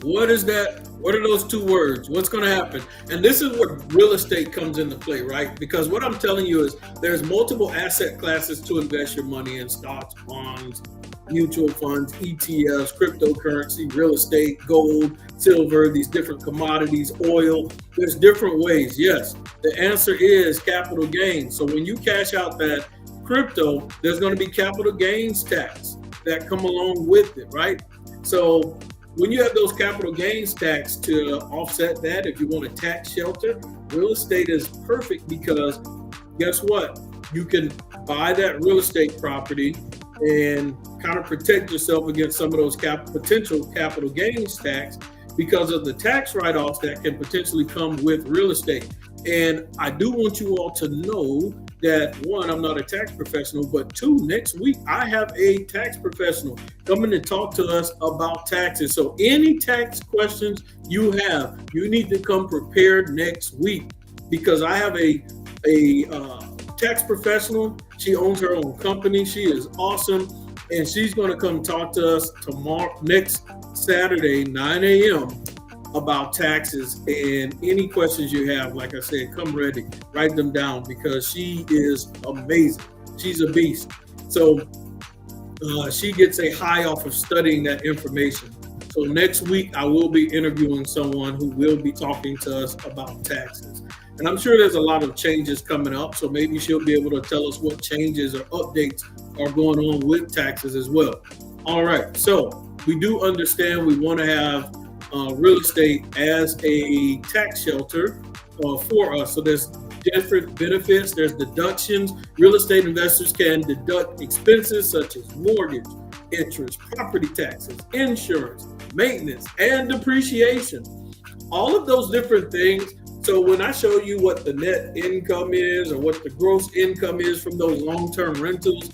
Speaker 1: What is that? What are those two words? What's going to happen? And this is where real estate comes into play, right? Because what I'm telling you is there's multiple asset classes to invest your money in: stocks, bonds, mutual funds, ETFs, cryptocurrency, real estate, gold, silver, these different commodities, oil. There's different ways. Yes, the answer is capital gains. So when you cash out that crypto, there's going to be capital gains tax that come along with it, right? So when you have those capital gains tax to offset that, if you want a tax shelter, real estate is perfect because guess what? You can buy that real estate property and kind of protect yourself against some of those potential capital gains tax because of the tax write-offs that can potentially come with real estate. And I do want you all to know that, one, I'm not a tax professional, but two, next week I have a tax professional coming to talk to us about taxes. So any tax questions you have, you need to come prepared next week because I have a tax professional. She owns her own company. She is awesome. And she's going to come talk to us next Saturday, 9 a.m. about taxes, and any questions you have, like I said, come ready, write them down, because she is amazing. She's a beast. So she gets a high off of studying that information. So next week, I will be interviewing someone who will be talking to us about taxes. And I'm sure there's a lot of changes coming up, so maybe she'll be able to tell us what changes or updates are going on with taxes as well. All right, so we do understand we want to have real estate as a tax shelter for us. So there's different benefits, there's deductions. Real estate investors can deduct expenses such as mortgage, interest, property taxes, insurance, maintenance, and depreciation. All of those different things. So when I show you what the net income is or what the gross income is from those long-term rentals,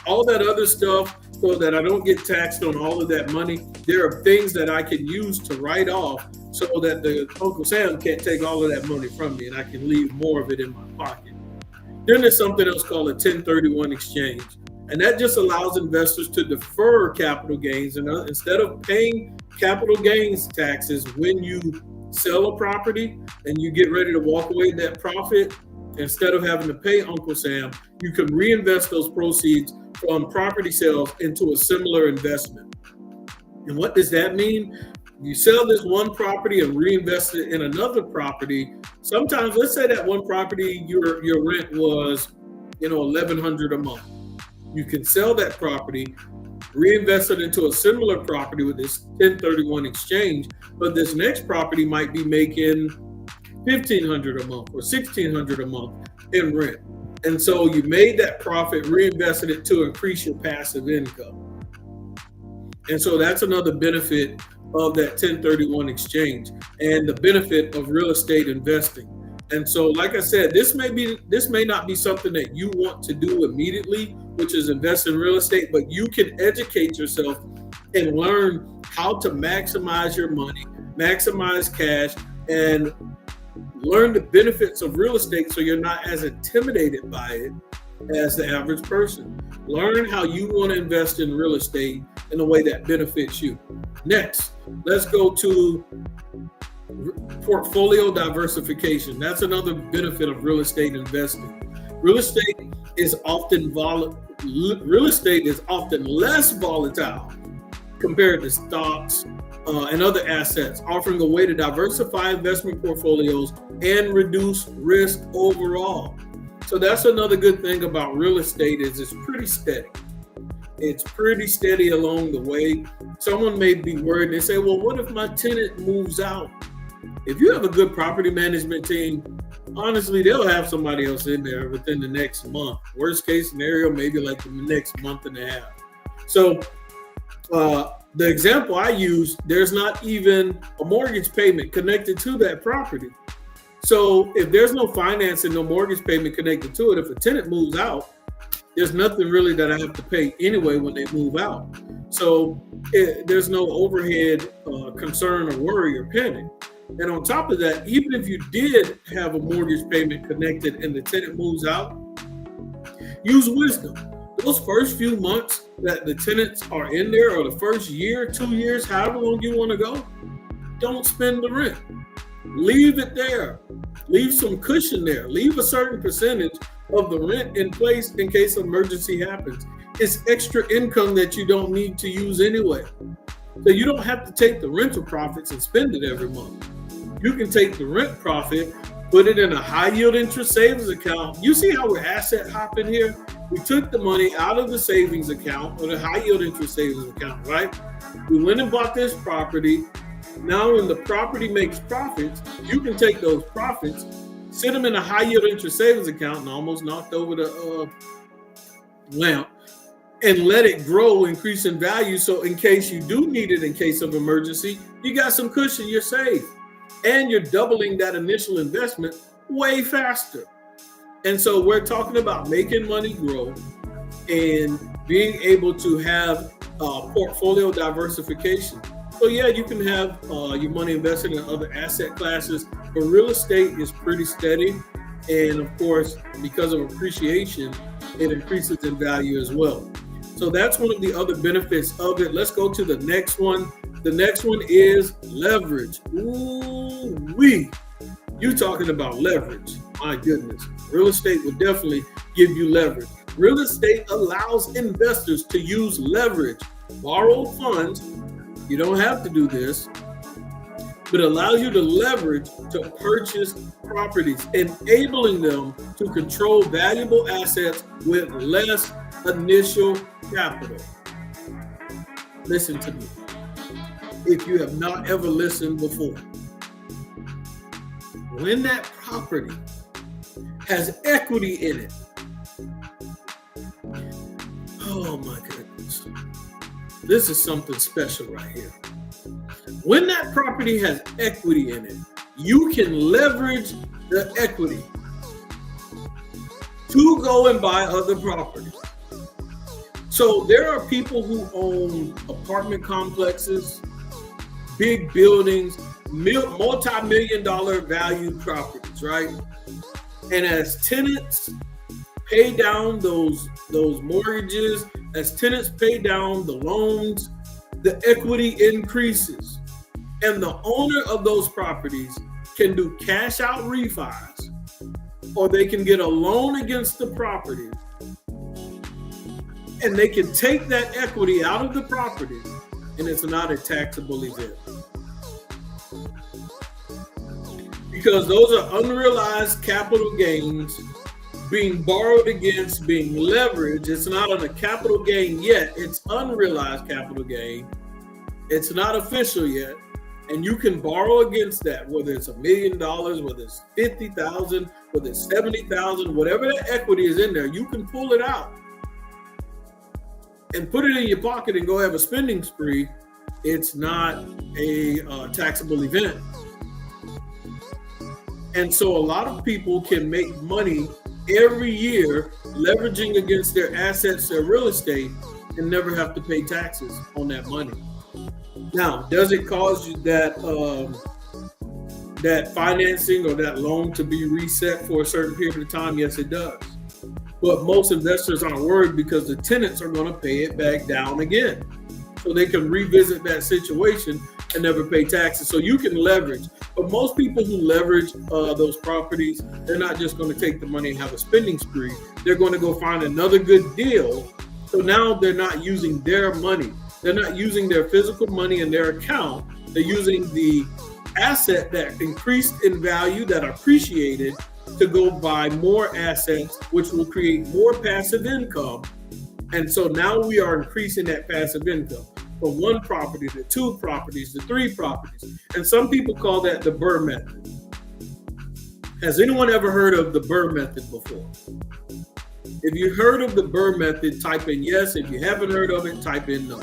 Speaker 1: all that other stuff, so that I don't get taxed on all of that money, there are things that I can use to write off so that the Uncle Sam can't take all of that money from me and I can leave more of it in my pocket. Then there's something else called a 1031 exchange. And that just allows investors to defer capital gains. And instead of paying capital gains taxes when you sell a property and you get ready to walk away with that profit, instead of having to pay Uncle Sam, you can reinvest those proceeds from property sales into a similar investment. And what does that mean? You sell this one property and reinvest it in another property. Sometimes, let's say that one property, your rent was, $1,100 a month. You can sell that property, reinvest it into a similar property with this 1031 exchange, but this next property might be making $1,500 a month or $1,600 a month in rent. And so you made that profit, reinvested it to increase your passive income. And so that's another benefit of that 1031 exchange and the benefit of real estate investing. And so, like I said, this may not be something that you want to do immediately, which is invest in real estate, but you can educate yourself and learn how to maximize your money, maximize cash, and learn the benefits of real estate so you're not as intimidated by it as the average person. Learn how you want to invest in real estate in a way that benefits you. Next, let's go to portfolio diversification. That's another benefit of real estate investing. Real estate is often less volatile compared to stocks and other assets, offering a way to diversify investment portfolios and reduce risk overall. So that's another good thing about real estate is it's pretty steady. It's pretty steady along the way. Someone may be worried. They say, well, what if my tenant moves out? If you have a good property management team, honestly, they'll have somebody else in there within the next month. Worst case scenario, maybe like the next month and a half. So the example I use, there's not even a mortgage payment connected to that property. So if there's no financing, no mortgage payment connected to it, if a tenant moves out, there's nothing really that I have to pay anyway when they move out. So there's no overhead concern or worry or panic. And on top of that, even if you did have a mortgage payment connected and the tenant moves out, use wisdom. Those first few months that the tenants are in there, or the first year, 2 years, however long you want to go, don't spend the rent. Leave it there. Leave some cushion there. Leave a certain percentage of the rent in place in case an emergency happens. It's extra income that you don't need to use anyway. So you don't have to take the rental profits and spend it every month. You can take the rent profit, put it in a high yield interest savings account. You see how we're asset hopping here? We took the money out of the savings account or the high yield interest savings account, right? We went and bought this property. Now when the property makes profits, you can take those profits, sit them in a high yield interest savings account, and almost knocked over the lamp, and let it grow, increase in value. So in case you do need it in case of emergency, you got some cushion, you're safe. And you're doubling that initial investment way faster. And so we're talking about making money grow and being able to have portfolio diversification. So yeah, you can have your money invested in other asset classes, but real estate is pretty steady. And of course, because of appreciation, it increases in value as well. So that's one of the other benefits of it. Let's go to the next one. The next one is leverage. Ooh-wee. You talking about leverage. My goodness. Real estate will definitely give you leverage. Real estate allows investors to use leverage, borrowed funds. You don't have to do this, but allows you to leverage to purchase properties, enabling them to control valuable assets with less initial capital. Listen to me. If you have not ever listened before, when that property has equity in it, oh my goodness, this is something special right here. When that property has equity in it, you can leverage the equity to go and buy other properties. So there are people who own apartment complexes, big buildings, multi-million dollar valued properties, right? And as tenants pay down those mortgages, as tenants pay down the loans, the equity increases. And the owner of those properties can do cash out refis, or they can get a loan against the property, and they can take that equity out of the property, and it's not a taxable event. Because those are unrealized capital gains being borrowed against, being leveraged. It's not on a capital gain yet. It's unrealized capital gain. It's not official yet. And you can borrow against that, whether it's $1 million, whether it's $50,000, whether it's $70,000, whatever that equity is in there, you can pull it out and put it in your pocket and go have a spending spree. It's not a taxable event. And so a lot of people can make money every year leveraging against their assets, their real estate, and never have to pay taxes on that money. Now, does it cause you that financing or that loan to be reset for a certain period of time? Yes, it does. But most investors aren't worried because the tenants are going to pay it back down again. So they can revisit that situation and never pay taxes. So you can leverage. But most people who leverage those properties, they're not just going to take the money and have a spending spree. They're going to go find another good deal. So now they're not using their money. They're not using their physical money in their account. They're using the asset that increased in value, that appreciated, to go buy more assets, which will create more passive income. And so now we are increasing that passive income from one property to two properties to three properties. And some people call that the BRRRR method. Has anyone ever heard of the BRRRR method before? If you heard of the BRRRR method, type in yes. If you haven't heard of it, type in no.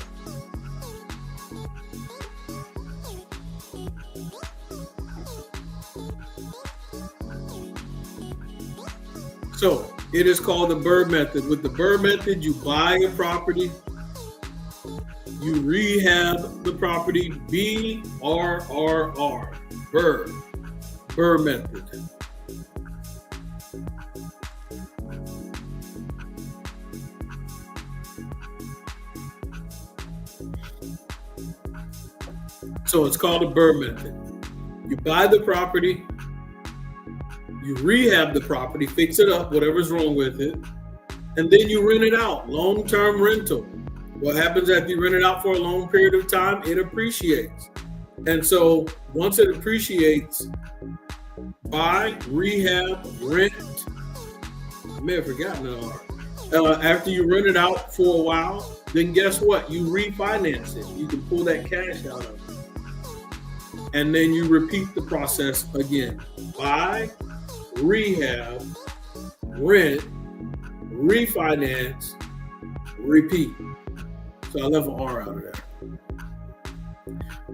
Speaker 1: So it is called the BRRRR method. With the BRRRR method, you buy a property, you rehab the property, BRRR, BRRRR method. So it's called a BRRRR method. You buy the property, you rehab the property, fix it up, whatever's wrong with it, and then you rent it out, long-term rental. What happens after you rent it out for a long period of time? It appreciates. And so once it appreciates, buy, rehab, rent. I may have forgotten it all. After you rent it out for a while, then guess what? You refinance it. You can pull that cash out of it. And then you repeat the process again. Buy, rehab, rent, refinance, repeat. So I left an R out of that.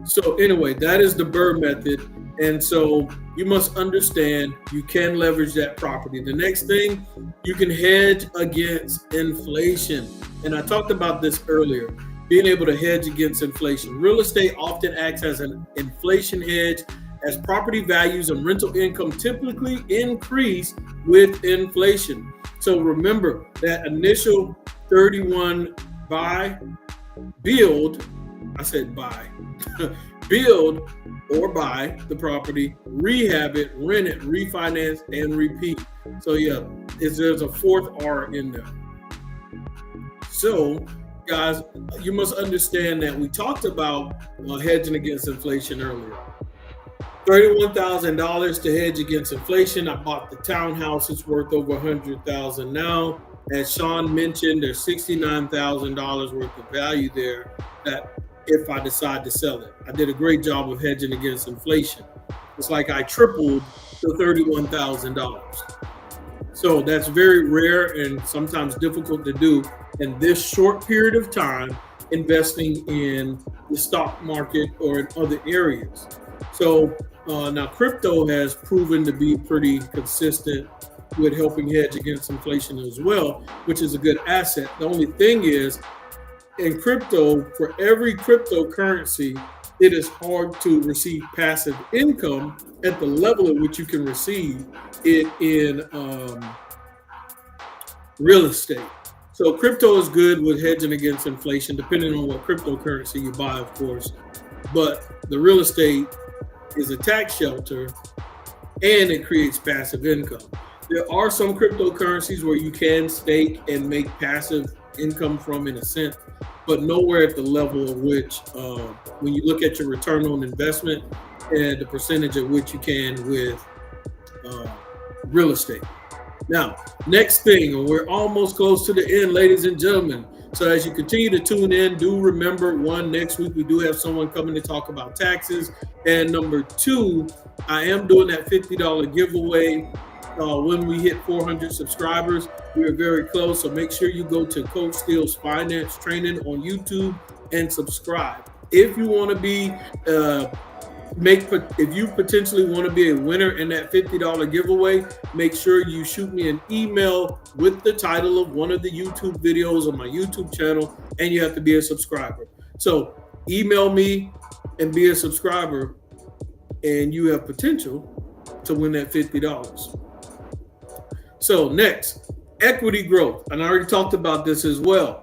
Speaker 1: So anyway, that is the BRRRR method. And so you must understand you can leverage that property. The next thing, you can hedge against inflation. And I talked about this earlier, being able to hedge against inflation. Real estate often acts as an inflation hedge, as property values and rental income typically increase with inflation. So remember that initial 31 buy, build I said buy. Build or buy the property, rehab it, rent it, refinance, and repeat. So yeah, there's a fourth R in there. So guys, you must understand that we talked about hedging against inflation earlier. $31,000 to hedge against inflation. I bought the townhouse. It's worth over $100,000 now. As Sean mentioned, there's $69,000 worth of value there that if I decide to sell it. I did a great job of hedging against inflation. It's like I tripled the $31,000. So that's very rare and sometimes difficult to do in this short period of time, investing in the stock market or in other areas. So now crypto has proven to be pretty consistent with helping hedge against inflation as well, which is a good asset. The only thing is, in crypto, for every cryptocurrency, it is hard to receive passive income at the level at which you can receive it in real estate. So crypto is good with hedging against inflation, depending on what cryptocurrency you buy, of course. But the real estate is a tax shelter and it creates passive income. There are some cryptocurrencies where you can stake and make passive income from, in a sense, but nowhere at the level of which, when you look at your return on investment and the percentage at which you can with real estate. Now, next thing, and we're almost close to the end, ladies and gentlemen. So as you continue to tune in, do remember, one, next week we do have someone coming to talk about taxes. And number two, I am doing that $50 giveaway when we hit 400 subscribers. We are very close, so make sure you go to Coach Steele's Finance Training on YouTube and subscribe. If you want to be if you potentially want to be a winner in that $50 giveaway, make sure you shoot me an email with the title of one of the YouTube videos on my YouTube channel, and you have to be a subscriber. So email me and be a subscriber, and you have potential to win that $50. So next, equity growth. And I already talked about this as well.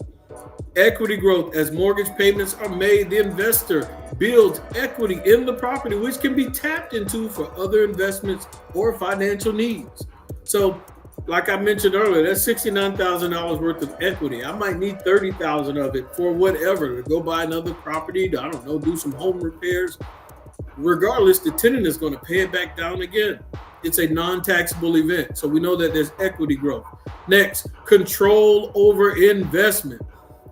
Speaker 1: Equity growth. As mortgage payments are made, the investor builds equity in the property, which can be tapped into for other investments or financial needs. So like I mentioned earlier, that's $69,000 worth of equity. I might need $30,000 of it for whatever, to go buy another property, to, I don't know, do some home repairs. Regardless, the tenant is going to pay it back down again. It's a non-taxable event. So we know that there's equity growth. Next, control over investment.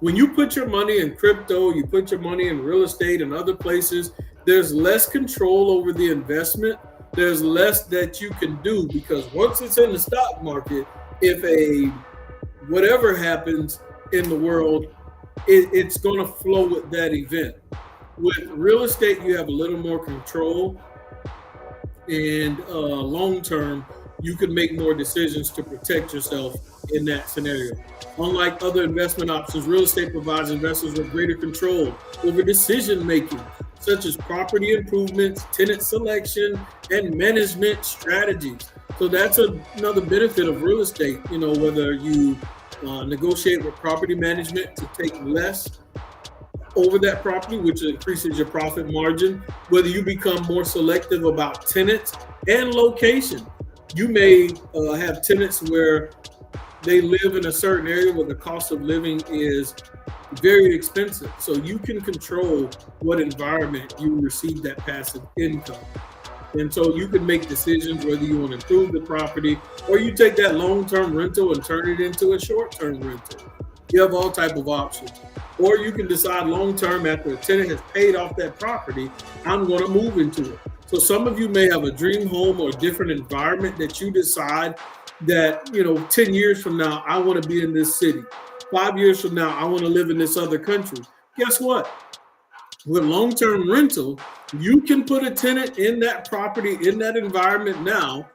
Speaker 1: When you put your money in crypto, you put your money in real estate and other places, there's less control over the investment. There's less that you can do, because once it's in the stock market, if whatever happens in the world, it's going to flow with that event. With real estate, you have a little more control, and long term, you can make more decisions to protect yourself in that scenario. Unlike other investment options, real estate provides investors with greater control over decision making, such as property improvements, tenant selection, and management strategies. So that's another benefit of real estate. You know, whether you negotiate with property management to take less over that property, which increases your profit margin, whether you become more selective about tenants and location. You may have tenants where they live in a certain area where the cost of living is very expensive. So you can control what environment you receive that passive income. And so you can make decisions whether you want to improve the property, or you take that long-term rental and turn it into a short-term rental. You have all type of options. Or you can decide long-term, after a tenant has paid off that property, I'm going to move into it. So some of you may have a dream home or a different environment that you decide that, 10 years from now, I want to be in this city. 5 years from now, I want to live in this other country. Guess what? With long-term rental, you can put a tenant in that property, in that environment now,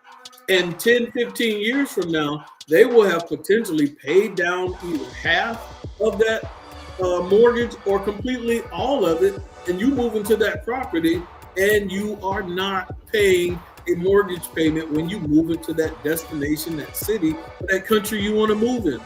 Speaker 1: and 10, 15 years from now, they will have potentially paid down either half of that mortgage or completely all of it, and you move into that property and you are not paying a mortgage payment when you move into that destination, that city, that country you want to move in.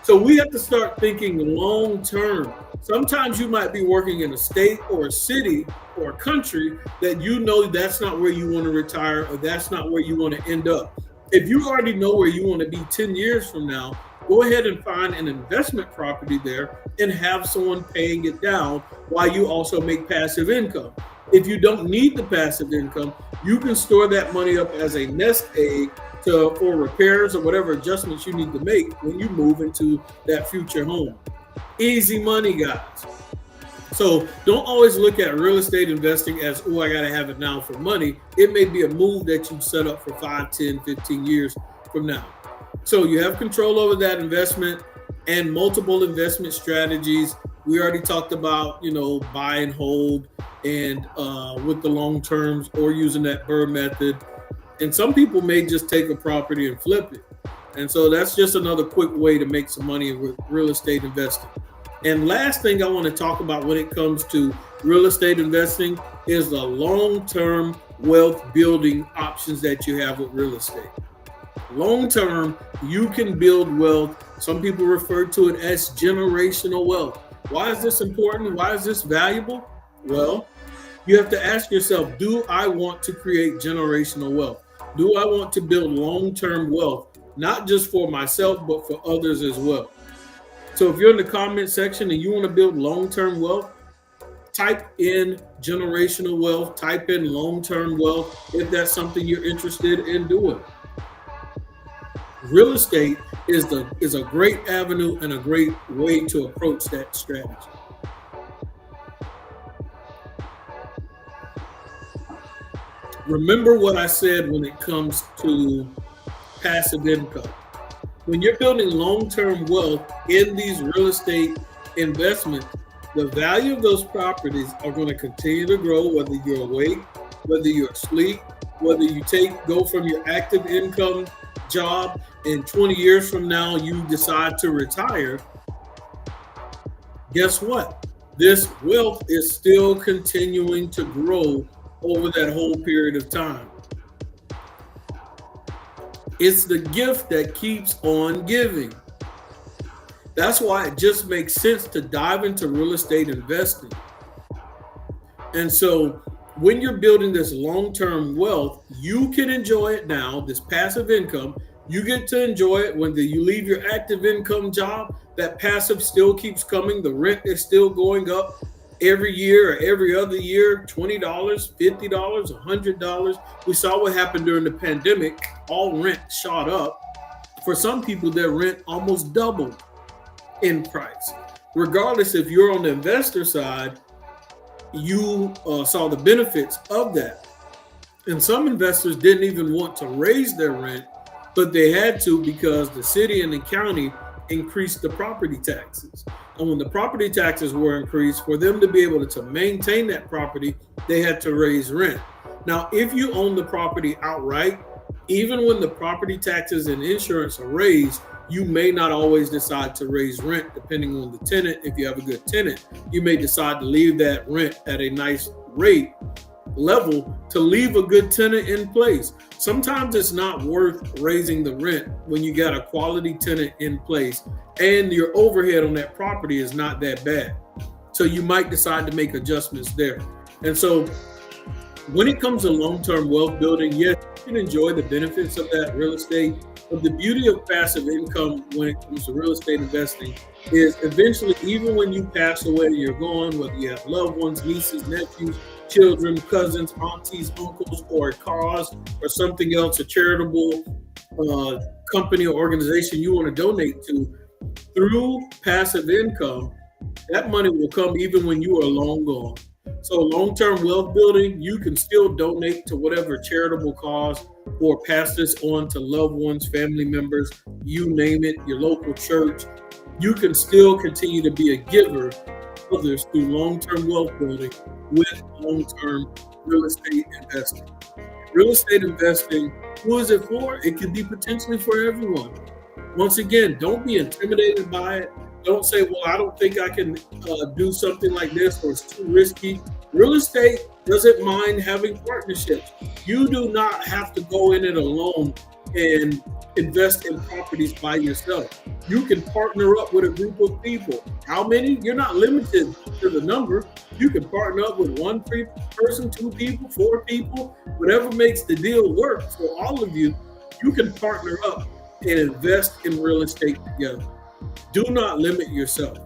Speaker 1: So we have to start thinking long term. Sometimes you might be working in a state or a city or a country that you know that's not where you want to retire, or that's not where you want to end up. If you already know where you want to be 10 years from now, go ahead and find an investment property there and have someone paying it down while you also make passive income. If you don't need the passive income, you can store that money up as a nest egg for repairs or whatever adjustments you need to make when you move into that future home. Easy money, guys. So don't always look at real estate investing as, oh, I got to have it now for money. It may be a move that you set up for 5, 10, 15 years from now. So you have control over that investment and multiple investment strategies. We already talked about, buy and hold and with the long terms, or using that BRRRR method. And some people may just take a property and flip it. And so that's just another quick way to make some money with real estate investing. And last thing I want to talk about when it comes to real estate investing is the long-term wealth building options that you have with real estate. Long-term, you can build wealth. Some people refer to it as generational wealth. Why is this important? Why is this valuable? Well, you have to ask yourself, do I want to create generational wealth? Do I want to build long-term wealth, not just for myself, but for others as well? So if you're in the comment section and you want to build long-term wealth, type in generational wealth, type in long-term wealth, if that's something you're interested in doing. Real estate is a great avenue and a great way to approach that strategy. Remember what I said when it comes to passive income. When you're building long-term wealth in these real estate investments, the value of those properties are going to continue to grow, whether you're awake, whether you're asleep, whether you go from your active income job and 20 years from now you decide to retire. Guess what? This wealth is still continuing to grow over that whole period of time. It's the gift that keeps on giving. That's why it just makes sense to dive into real estate investing. And so when you're building this long-term wealth, you can enjoy it now, this passive income. You get to enjoy it when you leave your active income job. That passive still keeps coming. The rent is still going up every year or every other year, $20, $50, $100. We saw what happened during the pandemic. All rent shot up. For some people, their rent almost doubled in price. Regardless, if you're on the investor side, you saw the benefits of that. And some investors didn't even want to raise their rent, but they had to because the city and the county increased the property taxes. And when the property taxes were increased, for them to be able to maintain that property, they had to raise rent. Now, if you own the property outright, even when the property taxes and insurance are raised, you may not always decide to raise rent depending on the tenant. If you have a good tenant, you may decide to leave that rent at a nice rate level to leave a good tenant in place. Sometimes it's not worth raising the rent when you got a quality tenant in place and your overhead on that property is not that bad. So you might decide to make adjustments there. And so when it comes to long-term wealth building, yes, you can enjoy the benefits of that real estate. But the beauty of passive income when it comes to real estate investing is eventually, even when you pass away, you're gone, whether you have loved ones, nieces, nephews, children, cousins, aunties, uncles, or a cause or something else, a charitable company or organization you want to donate to, through passive income, that money will come even when you are long gone. So long-term wealth building, you can still donate to whatever charitable cause or pass this on to loved ones, family members, you name it, your local church. You can still continue to be a giver to others through long-term wealth building with long-term real estate investing. Real estate investing, who is it for? It could be potentially for everyone. Once again, don't be intimidated by it. Don't say, well, I don't think I can do something like this, or it's too risky. Real estate doesn't mind having partnerships. You do not have to go in it alone and invest in properties by yourself. You can partner up with a group of people. How many? You're not limited to the number. You can partner up with one person, two people, four people, whatever makes the deal work for all of you. You can partner up and invest in real estate together. Do not limit yourself.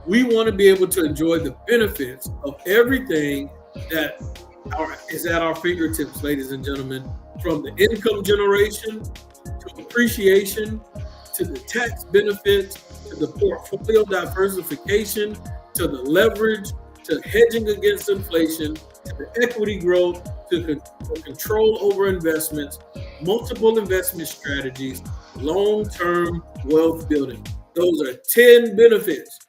Speaker 1: We want to be able to enjoy the benefits of everything that is at our fingertips, ladies and gentlemen, from the income generation to appreciation to the tax benefits to the portfolio diversification to the leverage to hedging against inflation to the equity growth to control over investments, multiple investment strategies, long-term wealth building. Those are 10 benefits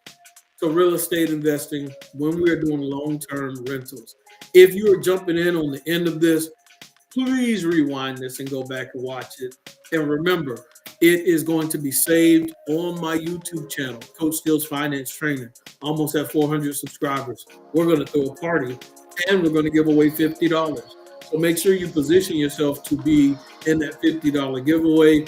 Speaker 1: to real estate investing when we're doing long-term rentals. If you are jumping in on the end of this, please rewind this and go back and watch it. And remember, it is going to be saved on my YouTube channel, Coach Steele's Finance Trainer. Almost at 400 subscribers. We're going to throw a party and we're going to give away $50. So make sure you position yourself to be in that $50 giveaway.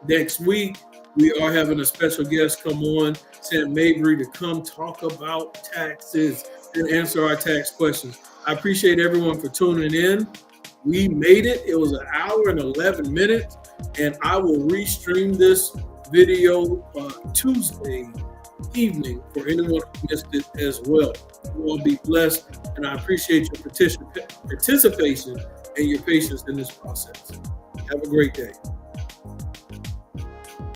Speaker 1: Next week, we are having a special guest come on, Sam Mabry, to come talk about taxes and answer our tax questions. I appreciate everyone for tuning in. We made it. It was an hour and 11 minutes, and I will restream this video Tuesday evening for anyone who missed it as well. You will be blessed, and I appreciate your participation and your patience in this process. Have a great day.